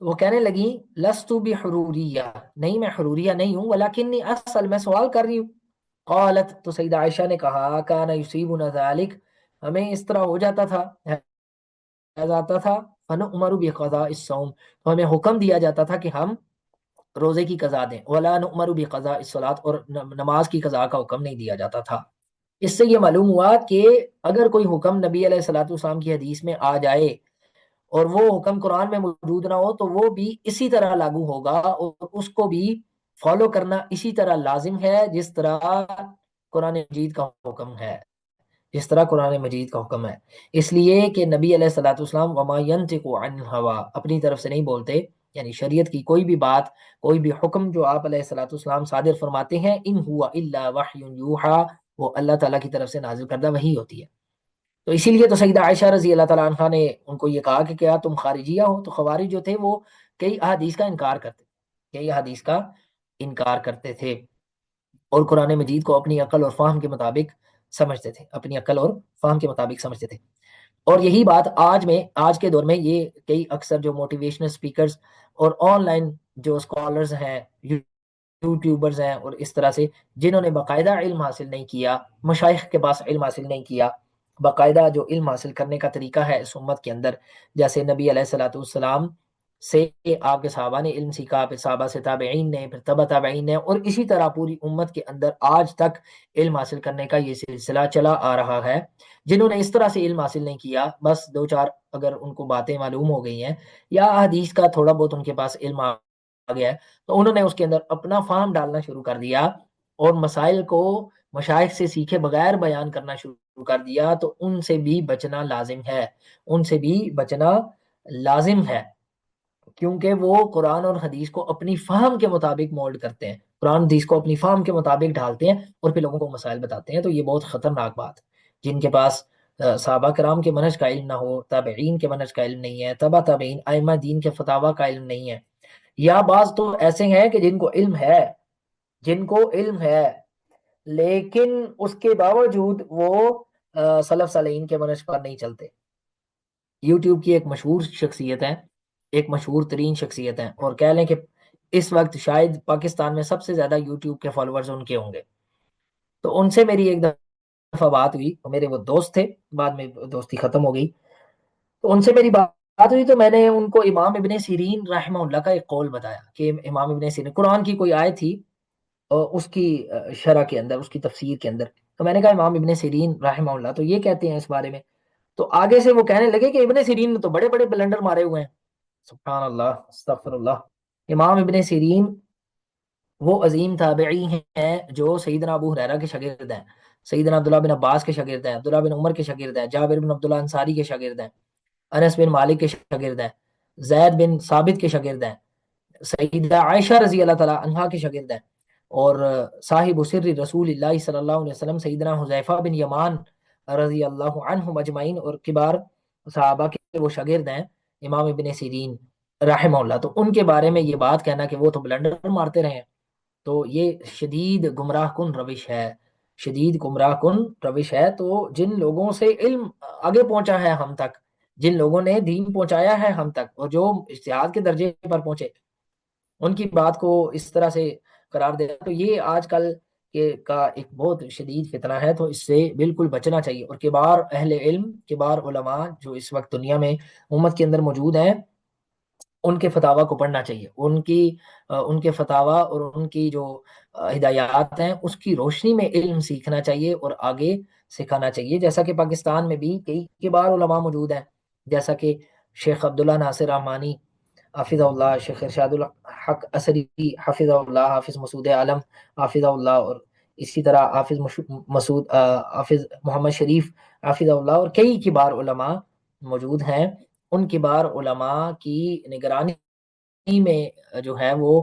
وہ کہنے لگی لست بحروریہ، نہیں میں حروریہ نہیں ہوں، ولکنی اصل میں سوال کر رہی ہوں. قالت، تو سیدہ عائشہ نے کہا کان یصیبنا ذلک، ہمیں اس طرح ہو جاتا تھا، آتا تھا، فنؤمر بقضاء الصوم، تو ہمیں حکم دیا جاتا تھا کہ ہم روزے کی قضا دیں، ولا نؤمر بقضاء الصلاۃ، اور نماز کی قضا کا حکم نہیں دیا جاتا تھا. اس سے یہ معلوم ہوا کہ اگر کوئی حکم نبی علیہ الصلوۃ والسلام کی حدیث میں آ جائے اور وہ حکم قرآن میں موجود نہ ہو تو وہ بھی اسی طرح لاگو ہوگا، اور اس کو بھی فالو کرنا اسی طرح لازم ہے جس طرح قرآن مجید کا حکم ہے، جس طرح قرآن مجید کا حکم ہے. اس لیے کہ نبی علیہ الصلوۃ والسلام وما ينطق عن الهوى، اپنی طرف سے نہیں بولتے، یعنی شریعت کی کوئی بھی بات، کوئی بھی حکم جو آپ علیہ الصلوۃ والسلام صادر فرماتے ہیں، ان هو الا وحی یوحى، وہ اللہ تعالیٰ کی طرف سے نازل کردہ وحی ہوتی ہے. تو اسی لیے تو سیدہ عائشہ رضی اللہ تعالیٰ عنہ نے ان کو یہ کہا کہ کیا تم خارجیہ ہو؟ تو خوارج جو تھے وہ کئی احادیث کا انکار کرتے. کہ یہ حدیث کا انکار کرتے تھے اور قرآن مجید کو اپنی عقل اور فہم کے مطابق سمجھتے تھے، اپنی عقل اور فہم کے مطابق سمجھتے تھے۔ اور یہی بات آج کے دور میں یہ کئی اکثر جو موٹیویشنل سپیکرز اور آن لائن جو اسکالرز ہیں، یوٹیوبرز ہیں، اور اس طرح سے جنہوں نے باقاعدہ علم حاصل نہیں کیا، مشائخ کے پاس علم حاصل نہیں کیا، باقاعدہ جو علم حاصل کرنے کا طریقہ ہے اس امت کے اندر، جیسے نبی علیہ الصلوۃ والسلام سے آپ کے صحابہ نے علم سیکھا، پھر صحابہ سے تابعین نے، پھر تبع تابعین نے، اور اسی طرح پوری امت کے اندر آج تک علم حاصل کرنے کا یہ سلسلہ چلا آ رہا ہے۔ جنہوں نے اس طرح سے علم حاصل نہیں کیا، بس دو چار اگر ان کو باتیں معلوم ہو گئی ہیں یا حدیث کا تھوڑا بہت ان کے پاس علم آ گیا ہے، تو انہوں نے اس کے اندر اپنا فہم ڈالنا شروع کر دیا اور مسائل کو مشائخ سے سیکھے بغیر بیان کرنا شروع کر دیا، تو ان سے بھی بچنا لازم ہے، ان سے بھی بچنا لازم ہے، کیونکہ وہ قرآن اور حدیث کو اپنی فہم کے مطابق مولڈ کرتے ہیں، قرآن حدیث کو اپنی فہم کے مطابق ڈھالتے ہیں اور پھر لوگوں کو مسائل بتاتے ہیں۔ تو یہ بہت خطرناک بات، جن کے پاس صحابہ کرام کے منہج کا علم نہ ہو، تابعین کے منہج کا علم نہیں ہے، تبع تابعین ائمہ دین کے فتاوی کا علم نہیں ہے، یا بعض تو ایسے ہیں کہ جن کو علم ہے، جن کو علم ہے لیکن اس کے باوجود وہ سلف صالحین کے منہج پر نہیں چلتے۔ یوٹیوب کی ایک مشہور شخصیت ہے، ایک مشہور ترین شخصیت ہے، اور کہہ لیں کہ اس وقت شاید پاکستان میں سب سے زیادہ یوٹیوب کے فالوورز ان کے ہوں گے۔ تو ان سے میری ایک دفعہ بات ہوئی، میرے وہ دوست تھے، بعد میں دوستی ختم ہو گئی، تو ان سے میری بات ہوئی، تو میں نے ان کو امام ابن سیرین رحمہ اللہ کا ایک قول بتایا کہ امام ابن سیرین قرآن کی کوئی آیت تھی اس کی شرح کے اندر، اس کی تفسیر کے اندر، تو میں نے کہا امام ابن سیرین رحمہ اللہ تو یہ کہتے ہیں اس بارے میں، تو آگے سے وہ کہنے لگے کہ ابن سیرین نے تو بڑے بڑے بلنڈر مارے ہوئے ہیں۔ سبحان اللہ، استغفر اللہ۔ امام ابن سیرین وہ عظیم تابعی ہیں جو سیدنا ابو ہریرہ کے شاگرد ہیں، سیدنا عبداللہ بن عباس کے شاگرد ہیں، عبداللہ بن عمر کے شاگرد ہیں، جابر بن عبداللہ انصاری کے شاگرد ہیں، انس بن مالک کے شاگرد ہیں، زید بن ثابت کے شاگرد ہیں، سیدہ عائشہ رضی اللہ تعالیٰ عنہا کے شاگرد ہیں، اور صاحب سر رسول اللہ صلی اللہ علیہ وسلم سیدنا حذیفہ بن یمان رضی اللہ عنہم اجمعین اور کبار صحابہ کے وہ شاگرد ہیں امام ابن سیرین رحمہ اللہ۔ تو ان کے بارے میں یہ بات کہنا کہ وہ تو بلنڈر مارتے رہے ہیں، تو یہ شدید گمراہ کن روش ہے، شدید گمراہ کن روش ہے۔ تو جن لوگوں سے علم آگے پہنچا ہے ہم تک، جن لوگوں نے دین پہنچایا ہے ہم تک، اور جو اجتہاد کے درجے پر پہنچے، ان کی بات کو اس طرح سے قرار دے، تو یہ آج کل کا ایک بہت شدید فتنہ ہے، تو اس سے بالکل بچنا چاہیے۔ اور کبار اہل علم، کبار علماء جو اس وقت دنیا میں امت کے اندر موجود ہیں، ان کے فتاوی کو پڑھنا چاہیے، ان کے فتاوی اور ان کی جو ہدایات ہیں اس کی روشنی میں علم سیکھنا چاہیے اور آگے سکھانا چاہیے۔ جیسا کہ پاکستان میں بھی کئی کبار علماء موجود ہیں، جیسا کہ شیخ عبداللہ ناصر رحمانی حافظ اللہ، شیخ ارشاد الحق اثری حافظ اللہ، حافظ مسعود عالم حافظ اللہ، اور اسی طرح حافظ محمد شریف حافظ اللہ، اور کئی کبار علماء موجود ہیں۔ ان کبار علماء کی نگرانی میں جو ہے وہ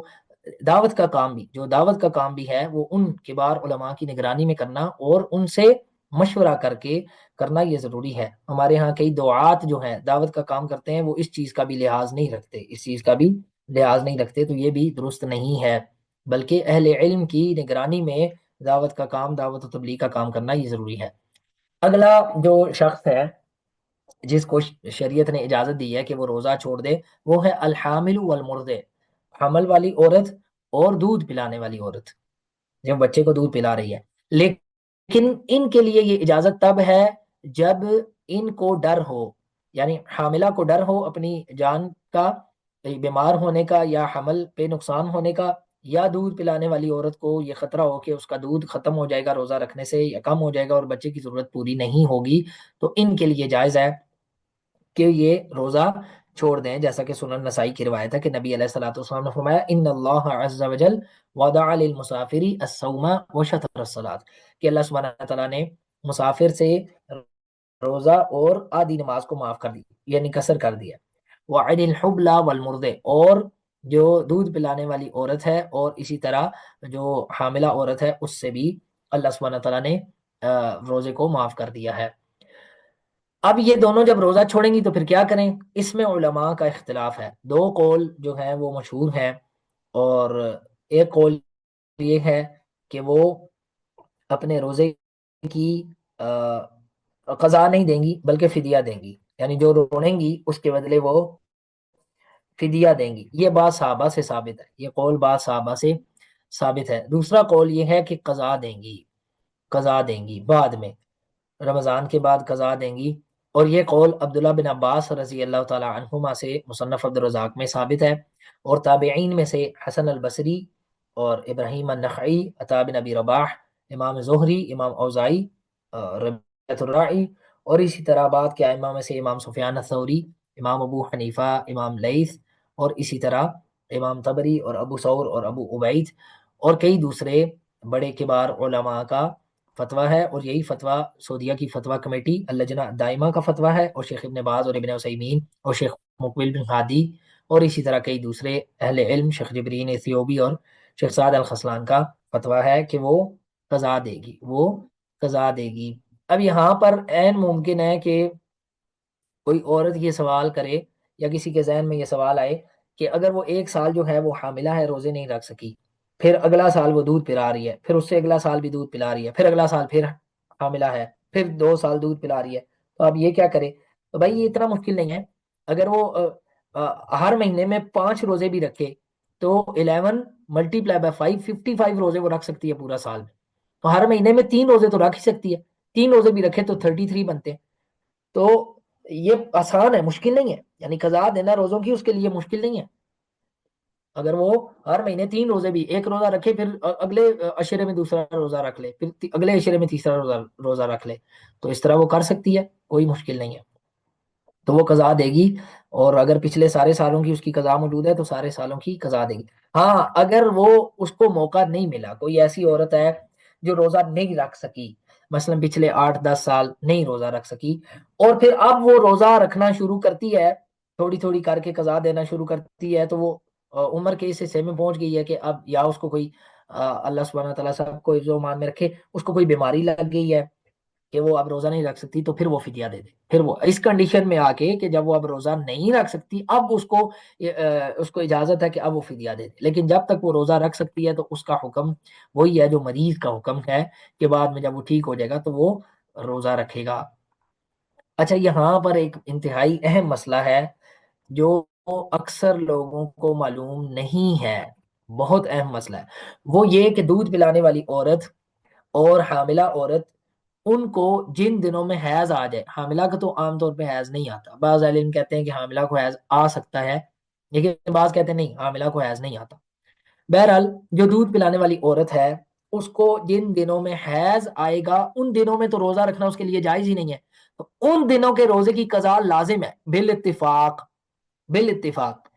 دعوت کا کام بھی ہے، وہ ان کبار علماء کی نگرانی میں کرنا اور ان سے مشورہ کر کے کرنا یہ ضروری ہے۔ ہمارے ہاں کئی دعات جو ہیں دعوت کا کام کرتے ہیں، وہ اس چیز کا بھی لحاظ نہیں رکھتے، اس چیز کا بھی لحاظ نہیں رکھتے، تو یہ بھی درست نہیں ہے، بلکہ اہل علم کی نگرانی میں دعوت کا کام، دعوت و تبلیغ کا کام کرنا یہ ضروری ہے۔ اگلا جو شخص ہے جس کو شریعت نے اجازت دی ہے کہ وہ روزہ چھوڑ دے، وہ ہے الحامل والمرضع، حمل والی عورت اور دودھ پلانے والی عورت، جب بچے کو دودھ پلا رہی ہے۔ لیکن ان کے لیے یہ اجازت تب ہے جب ان کو ڈر ہو، یعنی حاملہ کو ڈر ہو اپنی جان کا، بیمار ہونے کا یا حمل پہ نقصان ہونے کا، یا دودھ پلانے والی عورت کو یہ خطرہ ہو کہ اس کا دودھ ختم ہو جائے گا روزہ رکھنے سے یا کم ہو جائے گا اور بچے کی ضرورت پوری نہیں ہوگی، تو ان کے لیے جائز ہے کہ یہ روزہ چھوڑ دیں، جیسا کہ سنن نسائی کی روایت ہے کہ نبی علیہ الصلوۃ والسلام نے فرمایا ان اللہ عز وجل وضع للمسافر الصوم وشطر الصلاۃ، کہ اللہ سبحانہ تعالیٰ نے مسافر سے روزہ اور آدھی نماز کو معاف کر دی، یعنی قصر کر دیا۔ وعن الحبلى والمرضع، اور جو دودھ پلانے والی عورت ہے اور اسی طرح جو حاملہ عورت ہے اس سے بھی اللہ سبحانہ تعالیٰ نے روزے کو معاف کر دیا ہے۔ اب یہ دونوں جب روزہ چھوڑیں گی تو پھر کیا کریں؟ اس میں علماء کا اختلاف ہے، دو قول جو ہیں وہ مشہور ہیں۔ اور ایک قول یہ ہے کہ وہ اپنے روزے کی قضا نہیں دیں گی بلکہ فدیہ دیں گی، یعنی جو روڑیں گی اس کے بدلے وہ فدیہ دیں گی۔ یہ بات صحابہ سے ثابت ہے، یہ قول بات صحابہ سے ثابت ہے۔ دوسرا قول یہ ہے کہ قضا دیں گی، قضا دیں گی بعد میں، رمضان کے بعد قضا دیں گی۔ اور یہ قول عبداللہ بن عباس رضی اللہ تعالی عنہما سے مصنف عبد الرزاق میں ثابت ہے، اور تابعین میں سے حسن البصری اور ابراہیم النخعی، عطا بن ابی رباح، امام زہری، امام اوزائی، ربیعۃ الرائی، اور اسی طرح بعد کے ائمہ میں سے امام سفیان الثوری، امام ابو حنیفہ، امام لیث، اور اسی طرح امام طبری اور ابو ثور اور ابو عبید اور کئی دوسرے بڑے کبار علماء کا فتویٰ ہے۔ اور یہی فتویٰ سعودیہ کی فتویٰ کمیٹی اللجنہ دائمہ کا فتویٰ ہے، اور شیخ ابن باز اور ابن عثیمین اور شیخ مقبل بن ہادی اور اسی طرح کئی دوسرے اہل علم، شیخ جبرین ایتھیوبی اور شیخ سعد الخسلان کا فتویٰ ہے کہ وہ قضا دے گی، وہ قضا دے گی۔ اب یہاں پر عین ممکن ہے کہ کوئی عورت یہ سوال کرے یا کسی کے ذہن میں یہ سوال آئے کہ اگر وہ ایک سال جو ہے وہ حاملہ ہے، روزے نہیں رکھ سکی، پھر اگلا سال وہ دودھ پلا رہی ہے، پھر اس سے اگلا سال بھی دودھ پلا رہی ہے، پھر اگلا سال پھر حاملہ ہے، پھر 2 سال دودھ پلا رہی ہے، تو اب یہ کیا کرے؟ تو بھائی یہ اتنا مشکل نہیں ہے۔ اگر وہ ہر مہینے میں 5 روزے بھی رکھے تو 11 ملٹی پلائی بائی 5 55 روزے وہ رکھ سکتی ہے پورا سال میں، تو ہر مہینے میں 3 روزے تو رکھ ہی سکتی ہے، 3 روزے بھی رکھے تو 33 بنتے ہیں۔ تو یہ آسان ہے، مشکل نہیں ہے، یعنی قضا دینا روزوں کی اس کے لیے مشکل نہیں ہے۔ اگر وہ ہر مہینے 3 روزے بھی، ایک روزہ رکھے، پھر اگلے عشرے میں دوسرا روزہ رکھ لے، پھر اگلے عشرے میں تیسرا روزہ رکھ لے، تو اس طرح وہ کر سکتی ہے، کوئی مشکل نہیں ہے، تو وہ قضا دے گی۔ اور اگر پچھلے سارے سالوں کی اس کی قضا موجود ہے تو سارے سالوں کی قضا دے گی۔ ہاں اگر وہ اس کو موقع نہیں ملا، کوئی ایسی عورت ہے جو روزہ نہیں رکھ سکی، مثلا پچھلے 8 10 سال نہیں روزہ رکھ سکی، اور پھر اب وہ روزہ رکھنا شروع کرتی ہے، تھوڑی تھوڑی کر کے قضا دینا شروع کرتی ہے، تو وہ عمر کے اس حصے میں پہنچ گئی ہے کہ اب یا اس کو کوئی اللہ سبحانہ تعالیٰ سب کو حفظ و امان میں رکھے، اس کو کوئی بیماری لگ گئی ہے کہ وہ اب روزہ نہیں رکھ سکتی، تو پھر وہ فدیہ دے دے۔ پھر وہ اس کنڈیشن میں آ کے کہ جب وہ اب روزہ نہیں رکھ سکتی، اب اس کو اجازت ہے کہ اب وہ فدیہ دے دے، لیکن جب تک وہ روزہ رکھ سکتی ہے تو اس کا حکم وہی ہے جو مریض کا حکم ہے کہ بعد میں جب وہ ٹھیک ہو جائے گا تو وہ روزہ رکھے گا۔ اچھا یہاں پر ایک انتہائی اہم مسئلہ ہے جو اکثر لوگوں کو معلوم نہیں ہے، بہت اہم مسئلہ ہے، وہ یہ کہ دودھ پلانے والی عورت اور حاملہ عورت، ان کو جن دنوں میں حیض آ جائے، حاملہ کا تو عام طور پہ حیض نہیں آتا، بعض علم کہتے ہیں کہ حاملہ کو حیض آ سکتا ہے، لیکن بعض کہتے ہیں نہیں، حاملہ کو حیض نہیں آتا۔ بہرحال جو دودھ پلانے والی عورت ہے، اس کو جن دنوں میں حیض آئے گا ان دنوں میں تو روزہ رکھنا اس کے لیے جائز ہی نہیں ہے، تو ان دنوں کے روزے کی قضا لازم ہے بالاتفاق، بالاتفاق۔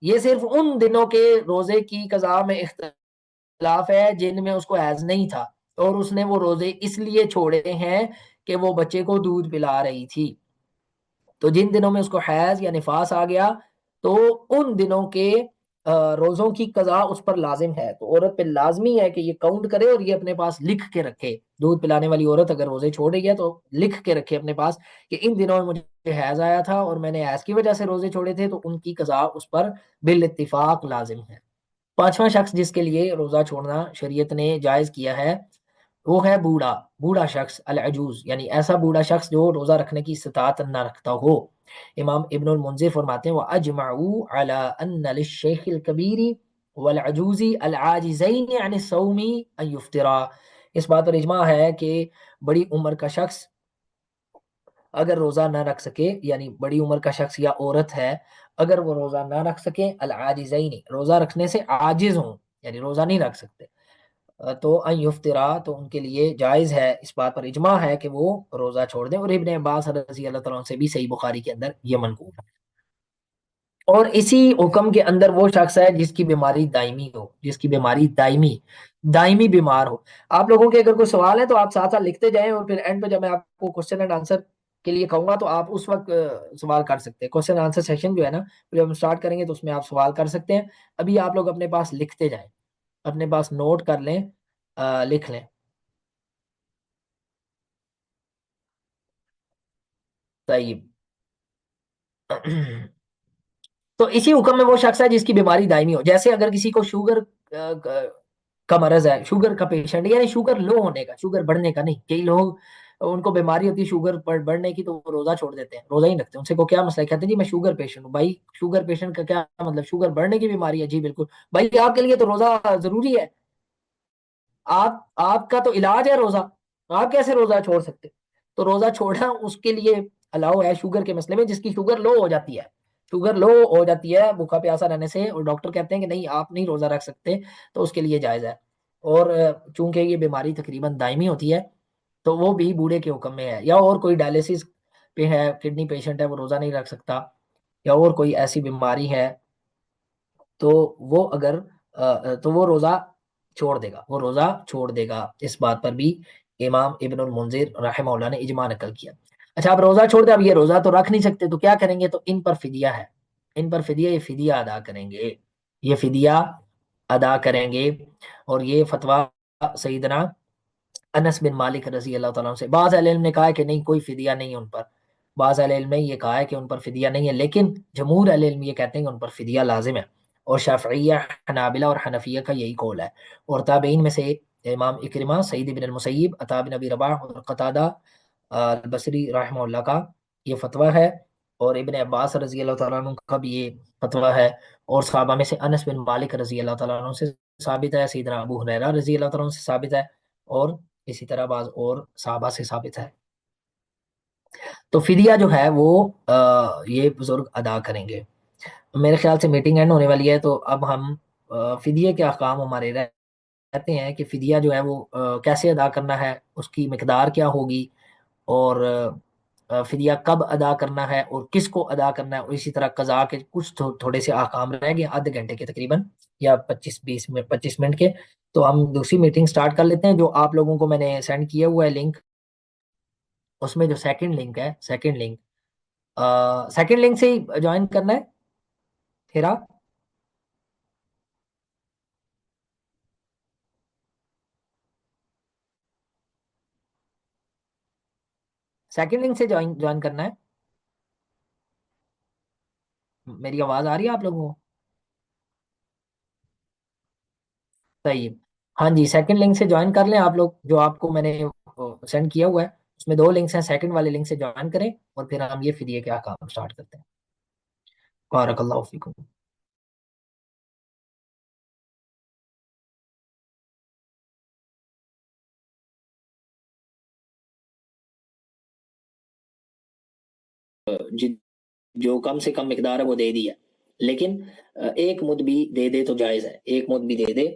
یہ صرف ان دنوں کے روزے کی قضا میں اختلاف ہے جن میں اس کو حیض نہیں تھا، اور اس نے وہ روزے اس لیے چھوڑے ہیں کہ وہ بچے کو دودھ پلا رہی تھی، تو جن دنوں میں اس کو حیض یا نفاس آ گیا تو ان دنوں کے روزوں کی قضا اس پر لازم ہے، تو عورت پہ لازمی ہے کہ یہ کاؤنٹ کرے اور یہ اپنے پاس لکھ کے رکھے۔ دودھ پلانے والی عورت اگر روزے چھوڑ رہی ہے تو لکھ کے رکھے اپنے پاس کہ ان دنوں میں مجھے حیض آیا تھا اور میں نے حیض کی وجہ سے روزے چھوڑے تھے، تو ان کی قضا اس پر بالاتفاق لازم ہے۔ پانچواں شخص جس کے لیے روزہ چھوڑنا شریعت نے جائز کیا ہے وہ ہے بوڑھا، بوڑھا شخص، العجوز، یعنی ایسا بوڑھا شخص جو روزہ رکھنے کی استطاعت نہ رکھتا ہو۔ امام ابن المنذر فرماتے ہیں وَأَجْمَعُوا عَلَىٰ أَنَّ لِلشَّيْخِ الْكَبِيرِ وَالْعَجُوزِ الْعَاجِزَيْنِ عَنِ الصَّوْمِ أَن يُفْطِرَا، اس بات پر اجماع ہے کہ بڑی عمر کا شخص اگر روزہ نہ رکھ سکے، یعنی بڑی عمر کا شخص یا عورت ہے اگر وہ روزہ نہ رکھ سکے، العاجزین، روزہ رکھنے سے عاجز ہوں، یعنی روزہ نہیں رکھ سکتے، تو ان یفطرا، تو ان کے لیے جائز ہے، اس بات پر اجماع ہے کہ وہ روزہ چھوڑ دیں، اور ابن عباس رضی اللہ تعالیٰ عنہ سے بھی صحیح بخاری کے اندر یہ منقول ہے۔ اور اسی حکم کے اندر وہ شخص ہے جس کی بیماری دائمی ہو، جس کی بیماری دائمی دائمی بیمار ہو۔ آپ لوگوں کے اگر کوئی سوال ہے تو آپ ساتھ ساتھ لکھتے جائیں، اور پھر اینڈ پہ جب میں آپ کو کوشچن اینڈ آنسر کے لیے کہوں گا تو آپ اس وقت سوال کر سکتے ہیں، کوشچن آنسر سیشن جو ہے نا جب ہم سٹارٹ کریں گے تو اس میں آپ سوال کر سکتے ہیں۔ ابھی آپ لوگ اپنے پاس لکھتے جائیں، اپنے پاس نوٹ کر لیں، لکھ لیں۔ طيب تو اسی حکم میں وہ شخص ہے جس کی بیماری دائمی ہو. جیسے اگر کسی کو شوگر کا مرض ہے، شوگر کا پیشنٹ، یعنی شوگر لو ہونے کا، شوگر بڑھنے کا نہیں. کئی لوگ ان کو بیماری ہوتی ہے شوگر بڑھنے کی، تو وہ روزہ چھوڑ دیتے ہیں، روزہ ہی نہیں رکھتے. ان سے کو کیا مسئلہ ہے؟ کہتے ہیں جی میں شوگر پیشنٹ ہوں. بھائی شوگر پیشنٹ کا کیا مطلب؟ شوگر بڑھنے کی بیماری ہے؟ جی بالکل. بھائی آپ کے لیے تو روزہ ضروری ہے. آپ کا تو علاج ہے روزہ، آپ کیسے روزہ چھوڑ سکتے؟ تو روزہ چھوڑنا اس کے لیے الاؤ ہے شوگر کے مسئلے میں، جس کی شوگر لو ہو جاتی ہے. شوگر لو ہو جاتی ہے بھوکا پیاسا رہنے سے، اور ڈاکٹر کہتے ہیں کہ نہیں آپ نہیں روزہ رکھ سکتے، تو اس کے لیے جائز ہے. اور چونکہ یہ بیماری تقریباً دائمی ہوتی ہے، تو وہ بھی بوڑھے کے حکم میں ہے. یا اور کوئی ڈائلسس پہ ہے، کڈنی پیشنٹ ہے، وہ روزہ نہیں رکھ سکتا، یا اور کوئی ایسی بیماری ہے، تو وہ اگر تو وہ روزہ چھوڑ دے گا، وہ روزہ چھوڑ دے گا. اس بات پر بھی امام ابن المنذر رحمہ اللہ نے اجماع نقل کیا. اچھا آپ روزہ چھوڑ دیں، اب یہ روزہ تو رکھ نہیں سکتے، تو کیا کریں گے؟ تو ان پر فدیہ ہے، ان پر فدیہ، یہ فدیہ ادا کریں گے، یہ فدیہ ادا کریں گے. اور یہ فتویٰ سیدنا انس بن مالک رضی اللہ تعالیٰ عنہ سے. بعض اہل علم نے کہا ہے کہ نہیں کوئی فدیہ نہیں ہے ان پر، بعض اہل علم نے یہ کہا ہے کہ ان پر فدیہ نہیں ہے، لیکن جمہور اہل علم یہ کہتے ہیں کہ ان پر فدیہ لازم ہے. اور شافعیہ، حنابلہ اور حنفیہ کا یہی قول ہے. اور تابعین میں سے امام اکرمہ، سعید بن المسیب، عطا بن ابی رباح اور قتادہ البصری رحمہ اللہ کا یہ فتویٰ ہے. اور ابن عباس رضی اللہ تعالیٰ عنہ کا بھی یہ فتویٰ ہے. اور صحابہ میں سے انس بن مالک رضی اللہ تعالیٰ عنہ سے ثابت ہے، سیدنا ابو ہریرہ رضی اللہ تعالیٰ عنہ سے ثابت ہے، اور اسی طرح بعض اور صحابہ سے ثابت ہے. تو فدیہ جو ہے وہ یہ بزرگ ادا کریں گے. میرے خیال سے میٹنگ اینڈ ہونے والی ہے، تو اب ہم فدیے کے احکام ہمارے رہتے ہیں کہ فدیہ جو ہے وہ کیسے ادا کرنا ہے، اس کی مقدار کیا ہوگی، اور فدیہ کب ادا کرنا ہے اور کس کو ادا کرنا ہے. اور اسی طرح قضا کے کچھ تھوڑے سے احکام رہ گئے آدھے گھنٹے کے تقریباً، یا 25 منٹ کے. تو ہم دوسری میٹنگ سٹارٹ کر لیتے ہیں. جو آپ لوگوں کو میں نے سینڈ کیا ہوا ہے لنک، اس میں جو سیکنڈ لنک ہے، سیکنڈ لنک سے ہی جوائن کرنا ہے. پھر آپ سیکنڈ لنک سے جوائن کرنا ہے. میری آواز آ رہی ہے آپ لوگوں کو؟ صحیح. ہاں جی، سیکنڈ لنک سے جوائن کر لیں آپ لوگ. جو آپ کو میں نے سینڈ کیا ہوا ہے اس میں دو لنکس ہیں، سیکنڈ والے لنک سے جوائن کریں، اور پھر ہم یہ فدیے کے احکام سٹارٹ کرتے ہیں. بارک اللہ فیکم. جی، جو کم سے کم مقدار ہے وہ دے دی ہے، لیکن ایک مد بھی دے دے تو جائز ہے، ایک مد بھی دے دے.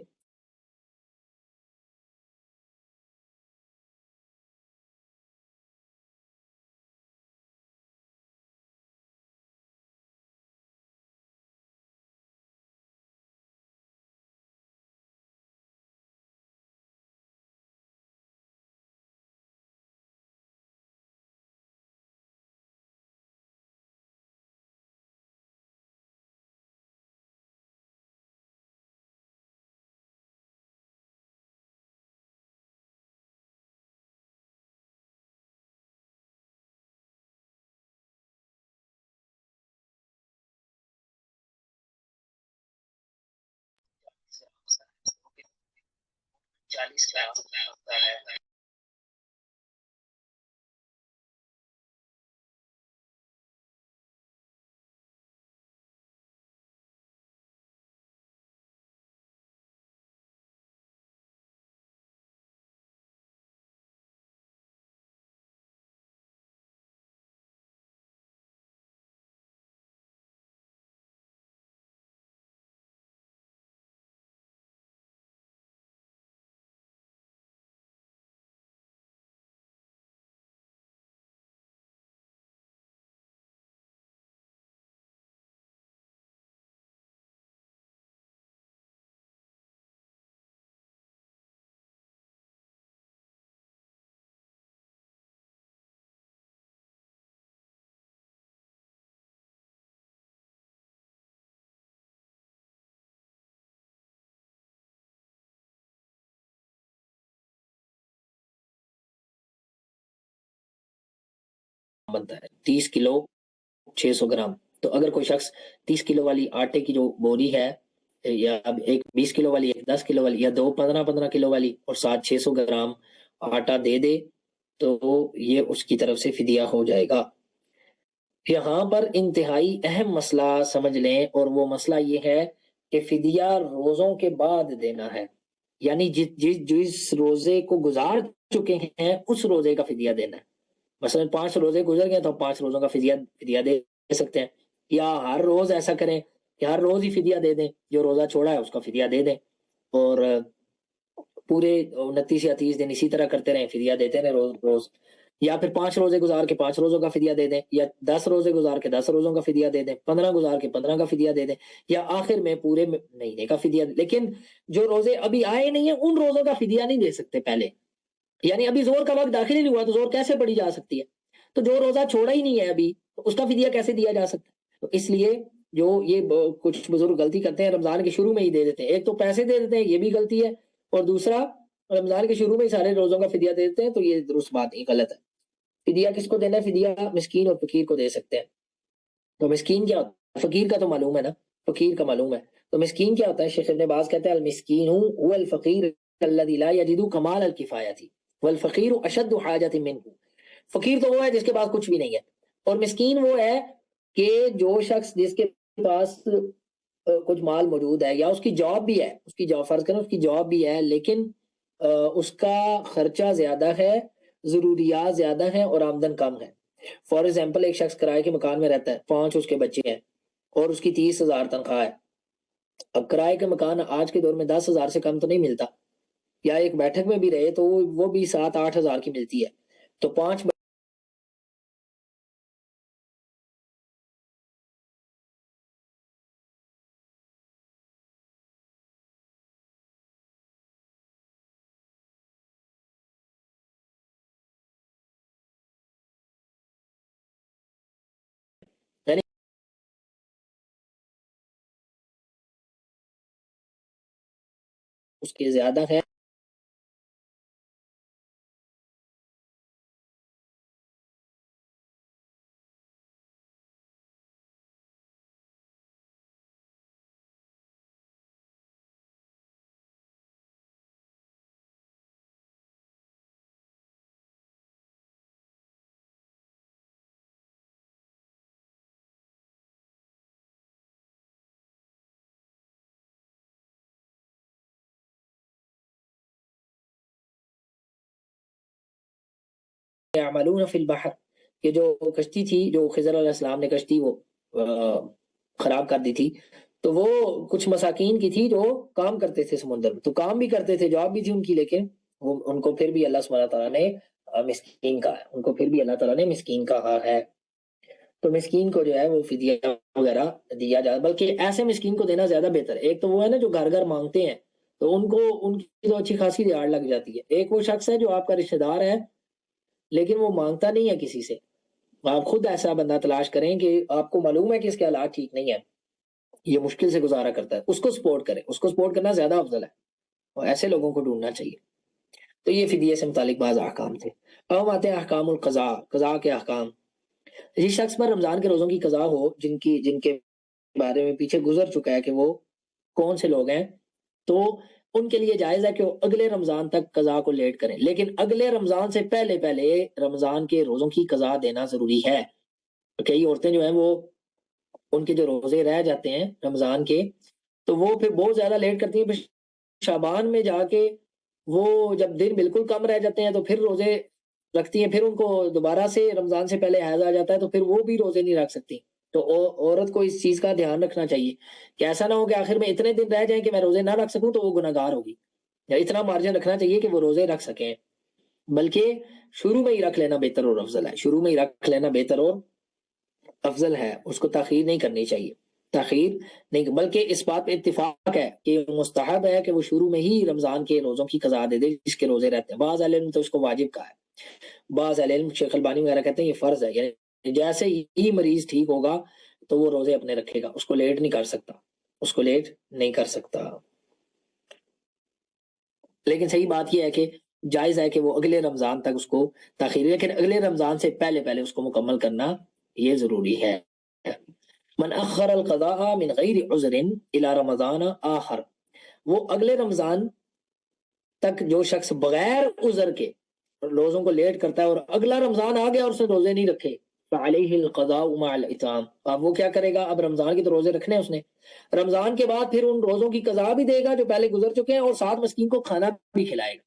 چالیس کا ہے. بنتا ہے 30 کلو 600 گرام. تو اگر کوئی شخص 30 کلو والی آٹے کی جو بوری ہے یا اب ایک 20 کلو والی، ایک 10 کلو والی، یا دو 15 کلو والی اور ساتھ 600 گرام آٹا دے دے تو یہ اس کی طرف سے فدیہ ہو جائے گا۔ یہاں پر انتہائی اہم مسئلہ سمجھ لیں، اور وہ مسئلہ یہ ہے کہ فدیہ روزوں کے بعد دینا ہے، یعنی جس روزے کو گزار چکے ہیں اس روزے کا فدیہ دینا ہے۔ مثلا 5 روزے گزر گئے تو 5 روزوں کا فدیہ دے سکتے ہیں، یا ہر روز ایسا کریں کہ ہر روز ہی فدیہ دے دیں، جو روزہ چھوڑا ہے اس کا فدیہ دے دیں، اور پورے 29 یا 30 دن اسی طرح کرتے رہیں، فدیہ دیتے رہیں روز روز، یا پھر 5 روزے گزار کے 5 روزوں کا فدیہ دے دیں، یا 10 روزے گزار کے 10 روزوں کا فدیہ دے دیں، 15 گزار کے 15 کا فدیہ دے دیں، یا آخر میں پورے مہینے کا فدیہ دیں۔ لیکن جو روزے ابھی آئے نہیں ہیں ان روزوں کا فدیہ نہیں دے سکتے پہلے، یعنی ابھی زور کا وقت داخل ہی نہیں ہوا تو زور کیسے پڑی جا سکتی ہے؟ تو جو روزہ چھوڑا ہی نہیں ہے ابھی تو اس کا فدیہ کیسے دیا جا سکتا ہے؟ تو اس لیے جو یہ کچھ بزرگ غلطی کرتے ہیں، رمضان کے شروع میں ہی دے دیتے ہیں، ایک تو پیسے دے دیتے ہیں، یہ بھی غلطی ہے، اور دوسرا رمضان کے شروع میں ہی سارے روزوں کا فدیہ دے دیتے ہیں، تو یہ درست بات نہیں، غلط ہے۔ فدیہ کس کو دینا ہے؟ فدیہ مسکین اور فقیر کو دے سکتے ہیں۔ تو مسکین کیا ہوتا ہے؟ فقیر کا تو معلوم ہے نا، فقیر کا معلوم ہے، تو مسکین کیا ہوتا ہے؟ شیخ ابن باز کہتے ہیں المسکین هو الفقیر الذي لا يجد کمال الکفایہ والفقیر اشد حاجۃ منه۔ فقیر تو وہ ہے جس کے پاس کچھ بھی نہیں ہے، اور مسکین وہ ہے کہ جو شخص جس کے پاس کچھ مال موجود ہے، یا اس کی جاب بھی ہے، اس کی جاب فرض کریں اس کی جاب بھی ہے، لیکن اس کا خرچہ زیادہ ہے، ضروریات زیادہ ہیں اور آمدن کم ہے۔ فار ایگزامپل ایک شخص کرائے کے مکان میں رہتا ہے، 5 اس کے بچے ہیں اور اس کی 30,000 تنخواہ ہے۔ اب کرائے کے مکان آج کے دور میں 10,000 سے کم تو نہیں ملتا، یا ایک بیٹھک میں بھی رہے تو وہ بھی 7-8 ہزار کی ملتی ہے، تو 5اس کے زیادہ ہے۔ یعملون فی البحر، کہ جو کشتی تھی، جو خضر علیہ السلام نے کشتی وہ خراب کر دی تھی، تو وہ کچھ مساکین کی تھی جو کام کرتے تھے سمندر میں، تو کام بھی کرتے تھے، جاب بھی تھی ان کی، لیکن ان کو پھر بھی اللہ سبحانہ تعالیٰ نے مسکین کہا ہے، ان کو پھر بھی اللہ تعالیٰ نے مسکین کہا ہے۔ تو مسکین کو جو ہے وہ فدیہ وغیرہ دیا جائے، بلکہ ایسے مسکین کو دینا زیادہ بہتر ہے۔ ایک تو وہ ہے نا جو گھر گھر مانگتے ہیں، تو ان کو ان کی تو اچھی خاصی دیار لگ جاتی ہے۔ ایک وہ شخص ہے جو آپ کا رشتہ دار ہے لیکن وہ مانگتا نہیں ہے کسی سے، آپ خود ایسا بندہ تلاش کریں کہ آپ کو معلوم ہے کہ اس کے حالات ٹھیک نہیں ہے، یہ مشکل سے گزارا کرتا ہے، اس کو سپورٹ کریں، اس کو سپورٹ کرنا زیادہ افضل ہے، اور ایسے لوگوں کو ڈھونڈنا چاہیے۔ تو یہ فدیے سے متعلق بعض احکام تھے۔ اب ہم آتے ہیں احکام القضاء، قضاء کے احکام۔ جس شخص پر رمضان کے روزوں کی قضاء ہو، جن کے بارے میں پیچھے گزر چکا ہے کہ وہ کون سے لوگ ہیں، تو ان کے لیے جائز ہے کہ وہ اگلے رمضان تک قضاء کو لیٹ کریں، لیکن اگلے رمضان سے پہلے پہلے رمضان کے روزوں کی قضاء دینا ضروری ہے۔ کئی عورتیں جو ہیں وہ ان کے جو روزے رہ جاتے ہیں رمضان کے، تو وہ پھر بہت زیادہ لیٹ کرتی ہیں، پھر شعبان میں جا کے وہ جب دن بالکل کم رہ جاتے ہیں تو پھر روزے رکھتی ہیں، پھر ان کو دوبارہ سے رمضان سے پہلے حیض آ جاتا ہے تو پھر وہ بھی روزے نہیں رکھ سکتی۔ تو عورت کو اس چیز کا دھیان رکھنا چاہیے کہ ایسا نہ ہو کہ آخر میں اتنے دن رہ جائیں کہ میں روزے نہ رکھ سکوں تو وہ گناہ گار ہوگی، یا اتنا مارجن رکھنا چاہیے کہ وہ روزے رکھ سکیں، بلکہ شروع میں ہی رکھ لینا بہتر اور افضل ہے، شروع میں ہی رکھ لینا بہتر اور افضل ہے، اس کو تاخیر نہیں کرنی چاہیے، تاخیر نہیں، بلکہ اس بات پہ اتفاق ہے کہ مستحب ہے کہ وہ شروع میں ہی رمضان کے روزوں کی قضا دے دے جس کے روزے رہتے ہیں۔ بعض اہل علم تو اس کو واجب کہا ہے، بعض اہل علم شیخ البانی وغیرہ کہتے ہیں یہ فرض ہے، یعنی جیسے ہی مریض ٹھیک ہوگا تو وہ روزے اپنے رکھے گا، اس کو لیٹ نہیں کر سکتا، اس کو لیٹ نہیں کر سکتا۔ لیکن صحیح بات یہ ہے کہ جائز ہے کہ وہ اگلے رمضان تک اس کو تاخیر، لیکن اگلے رمضان سے پہلے پہلے اس کو مکمل کرنا یہ ضروری ہے۔ من اخر القضاء من غیر عذر الى رمضان آخر، وہ اگلے رمضان تک جو شخص بغیر عذر کے روزوں کو لیٹ کرتا ہے اور اگلا رمضان آ گیا اور اس نے روزے نہیں رکھے، فعلیہ القضاء مع الاطعام، اب وہ کیا کرے گا؟ اب رمضان کے تو روزے رکھنے اس نے، رمضان کے بعد پھر ان روزوں کی قضا بھی دے گا جو پہلے گزر چکے ہیں، اور ساتھ مسکین کو کھانا بھی کھلائے گا،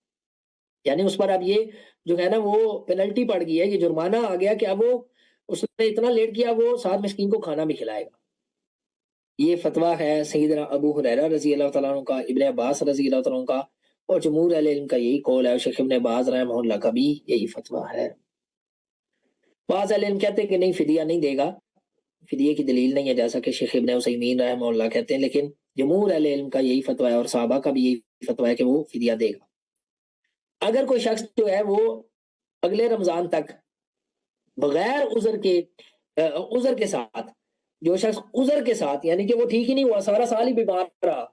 یعنی اس پر اب یہ جو ہے نا وہ پینلٹی پڑ گئی ہے، یہ جرمانہ آ گیا کہ اب وہ اس نے اتنا لیٹ کیا، وہ ساتھ مسکین کو کھانا بھی کھلائے گا۔ یہ فتویٰ ہے سیدنا ابو ہریرہ رضی اللہ تعالیٰ عنہ کا، ابن عباس رضی اللہ تعالیٰ عنہ کا، اور جمہور اہل علم کا یہی قول ہے، اور شیخ ابن باز رحمہ اللہ کا بھی یہی فتویٰ ہے۔ بعض اہل علم کہتے ہیں کہ نہیں، فدیہ نہیں دے گا، فدیے کی دلیل نہیں ہے، جیسا کہ شیخ ابن عثیمین رحمہ اللہ کہتے ہیں، لیکن جمہور اہل علم کا یہی فتویٰ ہے اور صحابہ کا بھی یہی فتویٰ ہے کہ وہ فدیہ دے گا۔ اگر کوئی شخص جو ہے وہ اگلے رمضان تک بغیر عذر کے ساتھ، جو شخص عذر کے ساتھ یعنی کہ وہ ٹھیک ہی نہیں ہوا، سارا سال ہی بیمار رہا،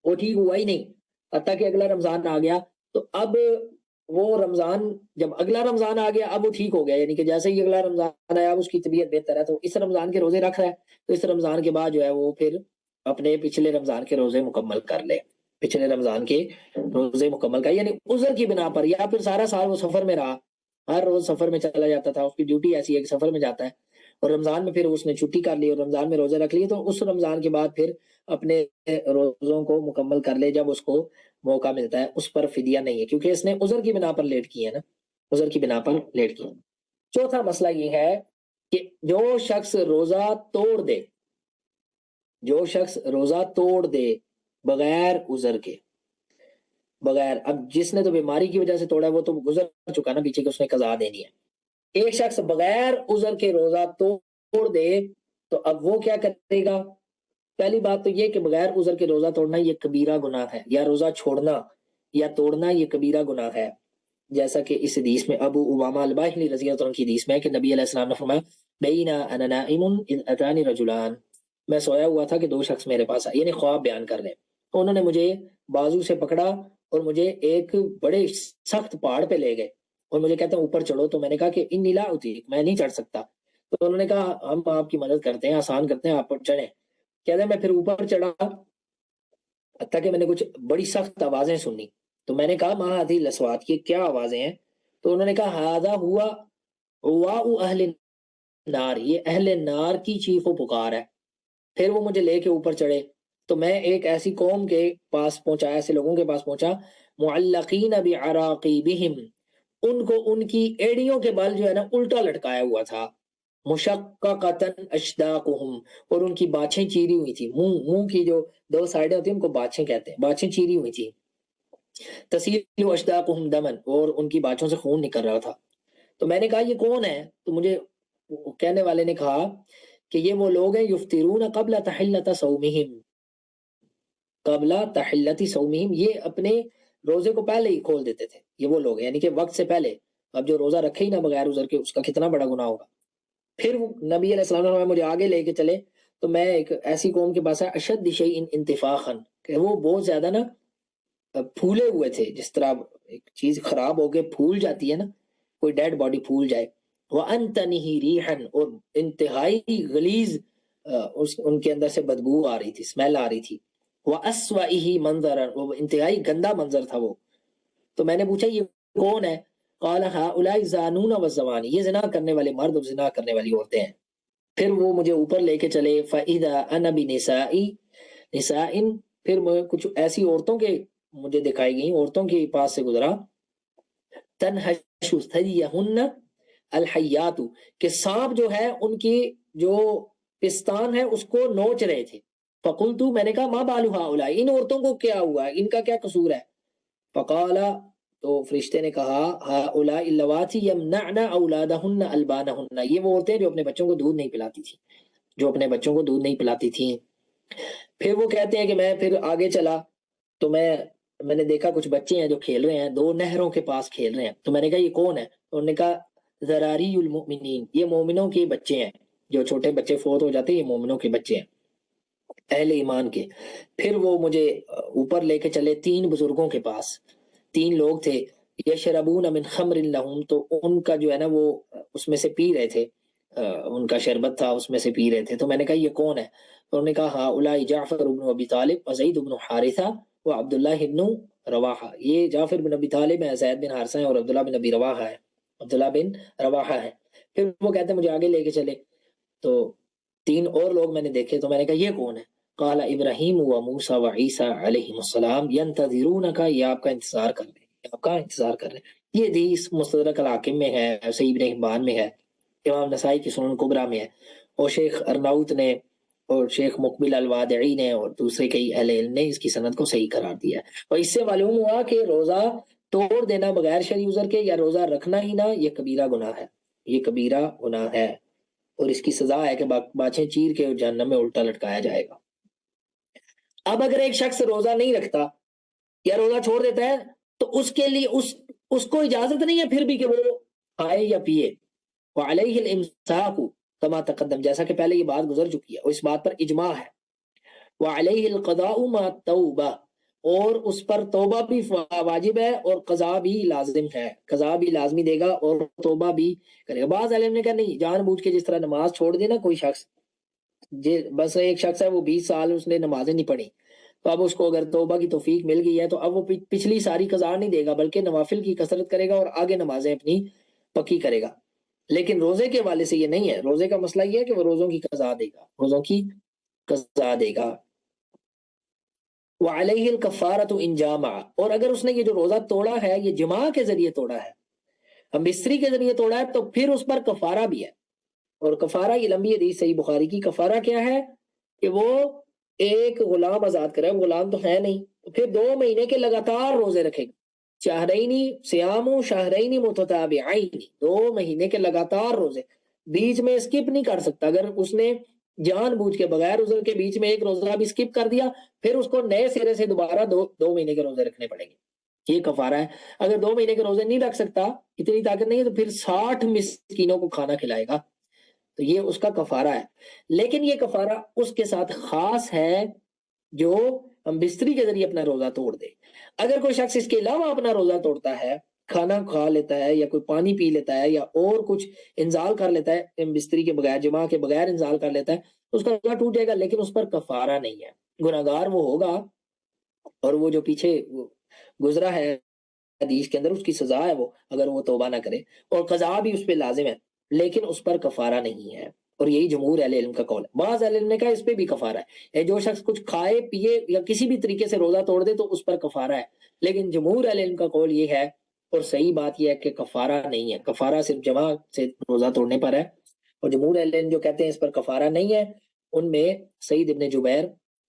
وہ ٹھیک ہوا ہی نہیں حتیٰ کہ اگلا رمضان آ گیا، تو اب وہ رمضان جب اگلا رمضان آ گیا اب وہ ٹھیک ہو گیا، یعنی کہ جیسے ہی اگلا رمضان آیا اب اس کی طبیعت بہتر ہے، تو اس رمضان کے روزے رکھ رہا ہے، تو اس رمضان کے بعد جو ہے وہ پھر اپنے پچھلے رمضان کے روزے مکمل کر لے، پچھلے رمضان کے روزے مکمل کر، یعنی عذر کی بنا پر، یا پھر سارا سال وہ سفر میں رہا، ہر روز سفر میں چلا جاتا تھا، اس کی ڈیوٹی ایسی ہے کہ سفر میں جاتا ہے، اور رمضان میں پھر اس نے چھٹی کر لی اور رمضان میں روزے رکھ لیے، تو اس رمضان کے بعد پھر اپنے روزوں کو مکمل کر لے جب اس کو موقع ملتا ہے، اس پر فدیہ نہیں ہے، کیونکہ اس نے عذر کی بنا پر لیٹ کی ہے نا، عذر کی بنا پر لیٹ کی۔ چوتھا مسئلہ یہ ہے کہ جو شخص روزہ توڑ دے، جو شخص روزہ توڑ دے بغیر عذر کے، بغیر، اب جس نے تو بیماری کی وجہ سے توڑا ہے وہ تو گزر چکا نا پیچھے کہ اس نے قضا دینی ہے، ایک شخص بغیر عذر کے روزہ توڑ دے تو اب وہ کیا کرے گا؟ پہلی بات تو یہ کہ بغیر عذر کے روزہ توڑنا یہ کبیرہ گناہ ہے، یا روزہ چھوڑنا یا توڑنا یہ کبیرہ گناہ ہے، جیسا کہ اس حدیث میں ابو امامہ الباہلی رضی اللہ عنہ کی حدیث میں کہ نبی علیہ السلام نے فرمایا بینا انا نائم اذ اتانی رجلان، میں سویا ہوا تھا کہ دو شخص میرے پاس آئے، یعنی خواب بیان کر رہے، انہوں نے مجھے بازو سے پکڑا اور مجھے ایک بڑے سخت پہاڑ پہ لے گئے اور مجھے کہتے ہیں اوپر چڑھو، تو میں نے کہا کہ انی لا اطیق، میں نہیں چڑھ سکتا، تو انہوں نے کہا ہم آپ کی مدد کرتے ہیں، آسان کرتے ہیں، آپ پر چڑھیں، کہتے ہیں میں پھر اوپر چڑھا حتیٰ کہ میں نے کچھ بڑی سخت آوازیں سنی، تو میں نے کہا ما ہذی الاصوات، یہ کیا آوازیں ہیں؟ تو انہوں نے کہا ھذا ہوا رواء اہل نار، یہ اہل نار کی چیخ و پکار ہے۔ پھر وہ مجھے لے کے اوپر چڑھے تو میں ایک ایسی قوم کے پاس پہنچا، ایسے لوگوں کے پاس پہنچا، معلقین بعراقیبہم، ان کو ان کی ایڑیوں کے بل جو ہے نا الٹا لٹکایا ہوا تھا، مشققتن اشداقہم، اور ان کی باچھیں چیری ہوئی تھی، منہ کی جو دو سائڈیں ہوتی ہیں ان کو باچھیں کہتے ہیں، باچھیں چیری ہوئی تھی، تسیل اشداقہم دمن، اور ان کی باچھوں سے خون نکل رہا تھا۔ تو میں نے کہا یہ کون ہے؟ تو مجھے کہنے والے نے کہا کہ یہ وہ لوگ ہیں یفطرون قبل تحلت صومہم، قبل تحلت صومہم، یہ اپنے روزے کو پہلے ہی کھول دیتے تھے، یہ وہ لوگ ہیں یعنی کہ وقت سے پہلے، اب جو روزہ رکھے ہی نہ بغیر عذر کے اس کا کتنا بڑا گناہ ہوگا۔ پھر وہ نبی علیہ السلام نے مجھے آگے لے کے چلے تو میں ایک ایسی قوم کے پاس ہے اشد شیء انتفاخا، کہ وہ بہت زیادہ نا پھولے ہوئے تھے، جس طرح ایک چیز خراب ہو کے پھول جاتی ہے نا، کوئی ڈیڈ باڈی پھول جائے، وَأَنْتَنِهِ رِيحًا، اور انتہائی غلیظ ان کے اندر سے بدبو آ رہی تھی، اسمیل آ رہی تھی، وَأَسْوَئِهِ مَنظَرًا، وہ انتہائی گندا منظر تھا وہ۔ تو میں نے پوچھا یہ کون ہے؟ قال هؤلاء الزانون والزوانی، یہ زنا کرنے والے مرد اور زنا کرنے والی عورتیں ہیں۔ پھر وہ مجھے اوپر لے کے چلے، فَإِذَا أَنَا بِنِسَاءٍ، پھر میں کچھ ایسی عورتوں کے مجھے دکھائی گئیں، عورتوں کے پاس سے گزرا، تنحش ثدیہن الحیات، کہ سانپ جو ہے ان کی جو پستان ہے اس کو نوچ رہے تھے، فقلت، میں نے کہا ما بال ہؤلاء، ان عورتوں کو کیا ہوا ہے، ان کا کیا قصور ہے؟ فقال، تو فرشتے نے کہا ہؤلاء اللواتی یمنعن اولادہن البانہن، یہ وہ عورتیں جو اپنے بچوں کو دودھ نہیں پلاتی تھیں، جو اپنے بچوں کو دودھ نہیں پلاتی تھیں۔ پھر وہ کہتے ہیں کہ میں پھر آگے چلا تو میں نے دیکھا کچھ بچے ہیں جو کھیل رہے ہیں، دو نہروں کے پاس کھیل رہے ہیں، تو میں نے کہا یہ کون ہے؟ تو انہوں نے کہا ذراری المؤمنین، یہ مومنوں کے بچے ہیں، جو چھوٹے بچے فوت ہو جاتے ہیں یہ مومنوں کے بچے ہیں، اہل ایمان کے۔ پھر وہ مجھے اوپر لے کے چلے تین بزرگوں کے پاس، تین لوگ تھے، یشربون من خمر لہم، تو ان کا جو ہے نا وہ اس میں سے پی رہے تھے، ان کا شربت تھا اس میں سے پی رہے تھے. تو میں نے کہا یہ کون ہے؟ تو انہوں نے کہا ہاں اولائی جعفر بن ابی طالب و زید بن حارثہ و عبداللہ بن رواحہ. یہ جعفر بن ابی طالب ہے، زید بن حارثہ ہے، اور عبداللہ بن ابی رواحہ ہے، عبداللہ بن رواحہ ہے. پھر وہ کہتے ہیں مجھے آگے لے کے چلے تو تین اور لوگ میں نے دیکھے. تو میں نے کہا یہ کون ہے؟ قال ابراہیم و موسیٰ و عیسیٰ علیہ السلام ینتظرونک، یہ آپ کا انتظار کر رہے ہیں، آپ کا انتظار کر رہے ہیں. یہ حدیث مستدرک الحاکم میں ہے، صحیح ابن حبان میں ہے، امام نسائی کی سنن کبریٰ میں ہے، اور شیخ ارناؤت نے اور شیخ مقبل الوادعی نے اور دوسرے کئی اہل علم نے اس کی سند کو صحیح قرار دیا ہے. اور اس سے معلوم ہوا کہ روزہ توڑ دینا بغیر شرعی عذر کے یا روزہ رکھنا ہی نہ، یہ کبیرہ گناہ ہے، یہ کبیرہ گناہ ہے، اور اس کی سزا ہے کہ باچھیں چیر کے جہنم میں الٹا لٹکایا جائے گا. اب اگر ایک شخص روزہ نہیں رکھتا یا روزہ چھوڑ دیتا ہے تو اس کے لیے اس کو اجازت نہیں ہے پھر بھی کہ وہ کھائے یا پیے. وعلیہ الامساک کما تقدم، جیسا کہ پہلے یہ بات گزر چکی ہے، اور اس بات پر اجماع ہے. وعلیہ القضاء مع التوبہ، اور اس پر توبہ بھی واجب ہے اور قضا بھی لازم ہے، قضا بھی لازمی دے گا اور توبہ بھی کرے گا. بعض علم نے کہا نہیں، جان بوجھ کے جس طرح نماز چھوڑ دی نا کوئی شخص، بس ایک شخص ہے وہ 20 سال اس نے نمازیں نہیں پڑھی، تو اب اس کو اگر توبہ کی توفیق مل گئی ہے تو اب وہ پچھلی ساری قضا نہیں دے گا بلکہ نوافل کی کثرت کرے گا اور آگے نمازیں اپنی پکی کرے گا. لیکن روزے کے حوالے سے یہ نہیں ہے. روزے کا مسئلہ یہ ہے کہ وہ روزوں کی قضا دے گا، روزوں کی قضا دے گا. وعلیہ الکفارۃ ان جامع، اور اگر اس نے یہ جو روزہ توڑا ہے یہ جماع کے ذریعے توڑا ہے، ہم بستری کے ذریعے توڑا ہے، تو پھر اس پر کفارہ بھی ہے. اور کفارہ یہ لمبی حدیث صحیح بخاری کی. کفارہ کیا ہے کہ وہ ایک غلام آزاد کرے، غلام تو ہے نہیں، تو پھر 2 مہینے کے لگاتار روزے رکھے گا. شہرینی سیام شہرینی متتابعین، 2 مہینے کے لگاتار روزے، بیچ میں اسکپ نہیں کر سکتا. اگر اس نے جان بوجھ کے بغیر عذر کے بیچ میں ایک روزہ بھی اسکپ کر دیا پھر اس کو نئے سرے سے دوبارہ 2 مہینے کے روزے رکھنے پڑیں گے. یہ کفارہ ہے. اگر 2 مہینے کے روزے نہیں رکھ سکتا، اتنی طاقت نہیں ہے، تو پھر 60 مسکینوں کو کھانا کھلائے گا. تو یہ اس کا کفارہ ہے. لیکن یہ کفارہ اس کے ساتھ خاص ہے جو ہم بستری کے ذریعے اپنا روزہ توڑ دے. اگر کوئی شخص اس کے علاوہ اپنا روزہ توڑتا ہے، کھانا کھا لیتا ہے یا کوئی پانی پی لیتا ہے یا اور کچھ انزال کر لیتا ہے، بستری کے بغیر جماع کے بغیر انزال کر لیتا ہے، تو اس کا روزہ ٹوٹ جائے گا، لیکن اس پر کفارہ نہیں ہے. گناہگار وہ ہوگا، اور وہ جو پیچھے گزرا ہے حدیث کے اندر اس کی سزا ہے وہ، اگر وہ توبہ نہ کرے، اور قضا بھی اس پہ لازم ہے، لیکن اس پر کفارہ نہیں ہے. اور یہی جمہور اہل علم کا قول ہے. بعض اہل علم نے کہا اس پہ بھی کفارہ ہے، جو شخص کچھ کھائے پیے یا کسی بھی طریقے سے روزہ توڑ دے تو اس پر کفارہ ہے. لیکن جمہور اہل علم کا قول یہ ہے، اور صحیح بات یہ ہے کہ کفارہ نہیں ہے، کفارہ صرف جماع سے روزہ توڑنے پر ہے. اور جمہور اہل علم جو کہتے ہیں اس پر کفارہ نہیں ہے، ان میں سعید ابن جبیر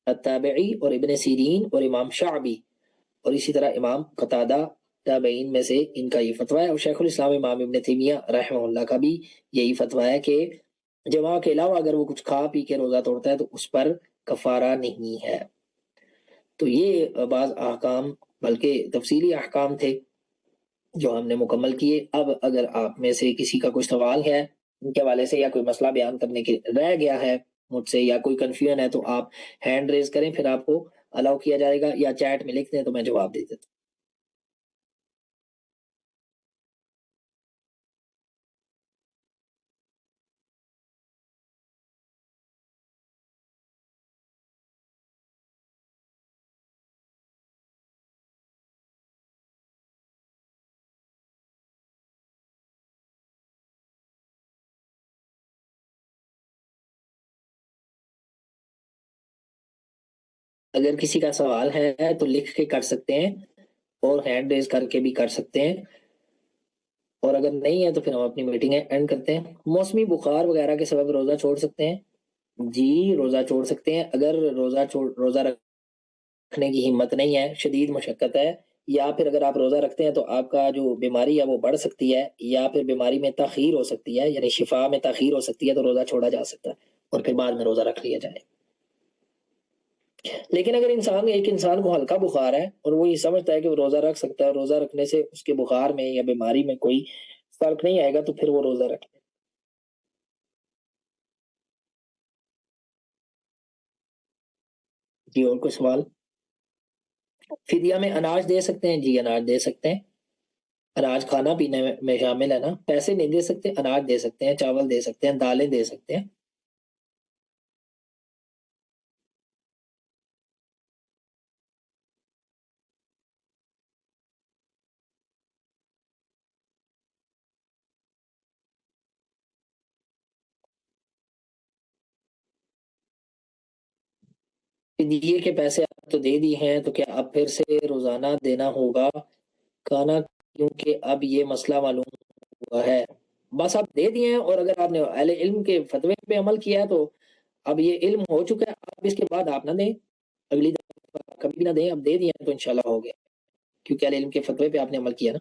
التابعی اور ابن سیرین اور امام شعبی اور اسی طرح امام قتادہ تابعین میں سے ان کا یہ فتویٰ ہے. اور شیخ الاسلام امام ابن تیمیہ رحمہ اللہ کا بھی یہی فتویٰ ہے کہ جماع کے علاوہ اگر وہ کچھ کھا پی کے روزہ توڑتا ہے تو اس پر کفارہ نہیں ہے. تو یہ بعض احکام، بلکہ تفصیلی احکام تھے جو ہم نے مکمل کیے. اب اگر آپ میں سے کسی کا کوئی سوال ہے ان کے حوالے سے یا کوئی مسئلہ بیان کرنے کے رہ گیا ہے مجھ سے یا کوئی کنفیوژن ہے تو آپ ہینڈ ریز کریں، پھر آپ کو الاؤ کیا جائے گا، یا چیٹ میں لکھ دیں تو میں جواب دے دیتا ہوں. اگر کسی کا سوال ہے تو لکھ کے کر سکتے ہیں اور ہینڈ ریز کر کے بھی کر سکتے ہیں، اور اگر نہیں ہے تو پھر ہم اپنی میٹنگ اینڈ کرتے ہیں. موسمی بخار وغیرہ کے سبب روزہ چھوڑ سکتے ہیں؟ جی روزہ چھوڑ سکتے ہیں. اگر روزہ رکھنے کی ہمت نہیں ہے، شدید مشقت ہے، یا پھر اگر آپ روزہ رکھتے ہیں تو آپ کا جو بیماری ہے وہ بڑھ سکتی ہے، یا پھر بیماری میں تاخیر ہو سکتی ہے، یعنی شفا میں تاخیر ہو سکتی ہے، تو روزہ چھوڑا جا سکتا ہے اور پھر بعد میں روزہ رکھ لیا جائے. لیکن اگر ایک انسان کو ہلکا بخار ہے اور وہ یہ سمجھتا ہے کہ وہ روزہ رکھ سکتا ہے، اور روزہ رکھنے سے اس کے بخار میں یا بیماری میں کوئی فرق نہیں آئے گا، تو پھر وہ روزہ رکھ لے. جی اور کوئی سوال؟ فدیہ میں اناج دے سکتے ہیں؟ جی اناج دے سکتے ہیں. اناج کھانا پینے میں شامل ہے نا، پیسے نہیں دے سکتے، اناج دے سکتے ہیں، چاول دے سکتے ہیں، دالیں دے سکتے ہیں۔ فدیے کے پیسے آپ تو دے دیے ہیں، تو کیا اب پھر سے روزانہ دینا ہوگا کھانا؟ کیونکہ اب یہ مسئلہ معلوم ہوا ہے۔ بس آپ دے دیے ہیں، اور اگر آپ نے اہل علم کے فتوے پہ عمل کیا ہے تو اب یہ علم ہو چکا ہے، اب اس کے بعد آپ نہ دیں، اگلی دفعہ کبھی بھی نہ دیں، اب دے دیے ہیں تو انشاءاللہ ہو گیا، کیونکہ اہل علم کے فتوے پہ آپ نے عمل کیا نا۔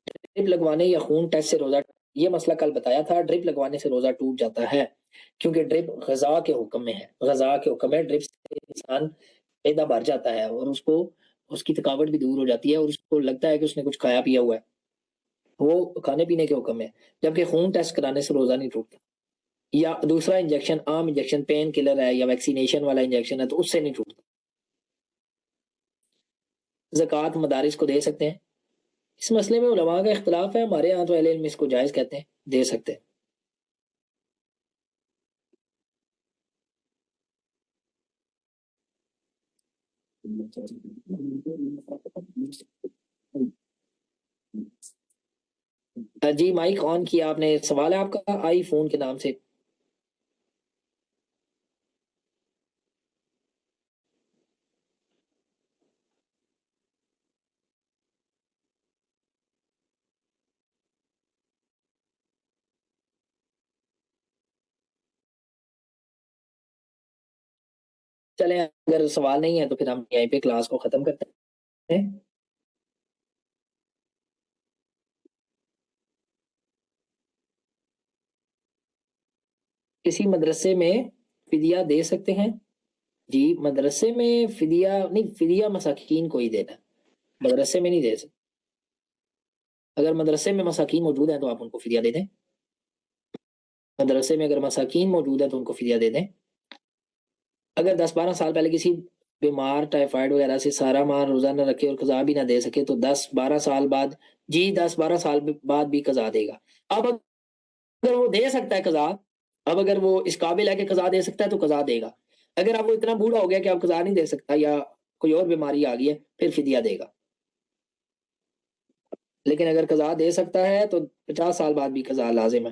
ڈرپ لگوانے یا خون ٹیسٹ سے روزہ، یہ مسئلہ کل بتایا تھا، ڈرپ لگوانے سے روزہ ٹوٹ جاتا ہے، کیونکہ ڈرپ غذا کے حکم میں ہے، غذا کے حکم ہے، ڈرپ سے انسان پیدا بھر جاتا ہے، اور اس کو اس کی تھکاوٹ بھی دور ہو جاتی ہے، اور اس کو لگتا ہے کہ اس نے کچھ کھایا پیا ہوا ہے، وہ کھانے پینے کے حکم ہے، جبکہ خون ٹیسٹ کرانے سے روزہ نہیں ٹوٹتا۔ یا دوسرا انجیکشن، عام انجیکشن پین کلر ہے یا ویکسینیشن والا انجیکشن ہے تو اس سے نہیں ٹوٹتا۔ زکوٰۃ مدارس کو دے سکتے ہیں، اس مسئلے میں علماء کا اختلاف ہے، ہمارے ہاں تو اہل علم اس کو جائز کہتے ہیں، دے سکتے ہیں۔ جی مائک آن کیا آپ نے، سوال ہے آپ کا آئی فون کے نام سے؟ چلیں اگر سوال نہیں ہے تو پھر ہم یہیں پہ کلاس کو ختم کرتے ہیں۔ کسی مدرسے میں فدیہ دے سکتے ہیں؟ جی مدرسے میں فدیہ نہیں، فدیہ مساکین کو ہی دینا ہے، مدرسے میں نہیں دے سکتے۔ اگر مدرسے میں مساکین موجود ہیں تو آپ ان کو فدیہ دے دیں، مدرسے میں اگر مساکین موجود ہیں تو ان کو فدیہ دے دیں۔ اگر 10-12 سال پہلے کسی بیمار ٹائیفائڈ وغیرہ سے سارا ماہ روزہ نہ رکھے اور قضا بھی نہ دے سکے تو 10-12 سال بعد، جی 10-12 سال بعد بھی قضا دے گا۔ اب اگر وہ دے سکتا ہے قضا، اب اگر وہ اس قابل ہے کہ قضا دے سکتا ہے تو قضا دے گا، اگر اب وہ اتنا بوڑھا ہو گیا کہ اب قضا نہیں دے سکتا یا کوئی اور بیماری آ گئی ہے پھر فدیہ دے گا، لیکن اگر قضا دے سکتا ہے تو 50 سال بعد بھی قضا لازم ہے۔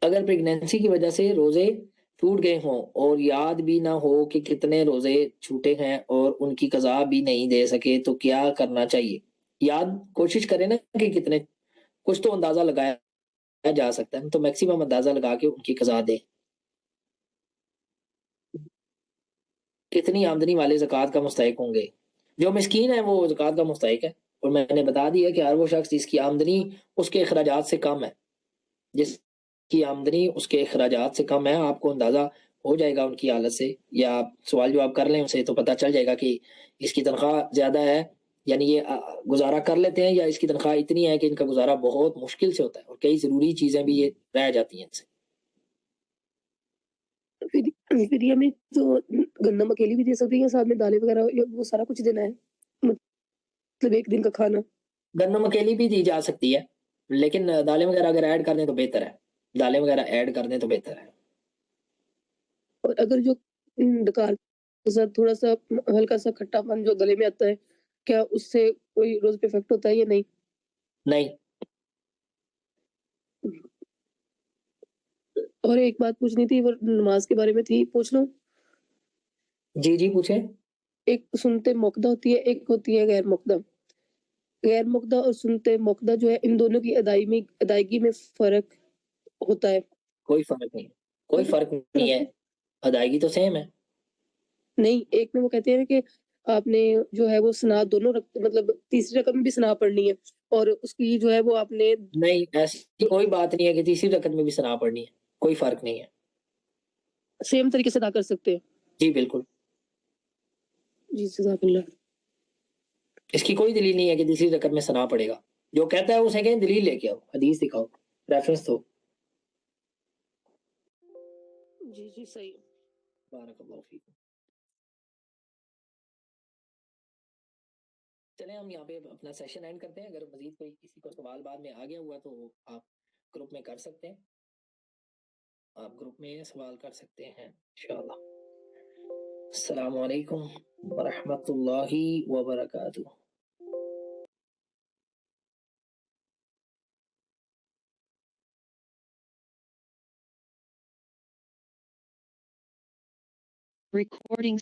اگر پریگنینسی کی وجہ سے روزے چھوٹ گئے ہوں اور یاد بھی نہ ہو کہ کتنے روزے چھوٹے ہیں اور ان کی قضا بھی نہیں دے سکے تو کیا کرنا چاہیے؟ یاد کوشش کریں نا کہ کتنے، کچھ تو اندازہ لگایا جا سکتا ہے، تو میکسیمم اندازہ لگا کے ان کی قضا دیں۔ کتنی آمدنی والے زکوٰۃ کا مستحق ہوں گے؟ جو مسکین ہے وہ زکوٰۃ کا مستحق ہے، اور میں نے بتا دیا کہ ہر وہ شخص جس کی آمدنی اس کے اخراجات سے کم ہے، جس کی آمدنی اس کے اخراجات سے کم ہے، آپ کو اندازہ ہو جائے گا ان کی حالت سے، یا آپ سوال جواب کر لیں اسے تو پتہ چل جائے گا کہ اس کی تنخواہ زیادہ ہے، یعنی یہ گزارا کر لیتے ہیں، یا اس کی تنخواہ اتنی ہے کہ ان کا گزارا بہت مشکل سے ہوتا ہے اور کئی ضروری چیزیں بھی یہ رہ جاتی ہیں ان سے۔ فدیہ میں تو گندم اکیلی بھی دے سکتے ہیں، ساتھ میں دالیں وغیرہ وہ سارا کچھ دینا ہے، مطلب ایک دن کا کھانا؟ گندم اکیلی بھی دی جا سکتی ہے، لیکن دالیں وغیرہ اگر ایڈ کر دیں تو بہتر ہے، دالیں وغیرہ ایڈ کر دیں تو بہتر ہے۔ اور اگر جو ڈکار کے ساتھ تھوڑا سا ہلکا سا کھٹا پن جو گلے میں آتا ہے، کیا اس سے کوئی روز پہ افیکٹ ہوتا ہے یا نہیں؟ نہیں۔ اور ایک بات پوچھنی تھی، وہ نماز کے بارے میں تھی، پوچھ لوں؟ جی جی پوچھیں۔ ایک سنتے موقدہ ہوتی ہے، ایک ہوتی ہے غیر موقدہ۔ غیر موقدہ اور سنتے موقدہ جو ہے، ان دونوں کی ادائیگی میں فرق ہوتا ہے؟ کوئی فرق نہیں، کوئی فرق نہیں ہے، ادائیگی تو سیم ہے۔ نہیں، ایک میں وہ کہتے ہیں کہ آپ نے جو ہے وہ سنا دونوں مطلب تیسری رقم میں بھی سنا پڑھنی ہے، اور اس کی جو ہے وہ آپ نے نہیں، ایسی کوئی بات نہیں ہے کہ تیسری رکعت میں بھی ثنا پڑھنی ہے، کوئی فرق نہیں ہے۔ سیم طریقے سے ادا کر سکتے ہیں؟ جی بالکل، جی جزاک اللہ۔ اس کی کوئی دلیل نہیں ہے کہ تیسری رکعت میں ثنا پڑے گا، جو کہتا ہے اسے کہیں دلیل لے کے آؤ، حدیث دکھاؤ، ریفرنس دو۔ جی جی صحیح۔ بارک اللہ فیکم۔ چلیں ہم یہاں پہ اپنا سیشن اینڈ کرتے ہیں. اگر مزید کوئی کسی کو سوال بعد میں آ گیا ہوا تو آپ گروپ میں کر سکتے ہیں. آپ گروپ میں سوال کر سکتے ہیں انشاءاللہ. السلام علیکم ورحمۃ اللہ وبرکاتہ. Recording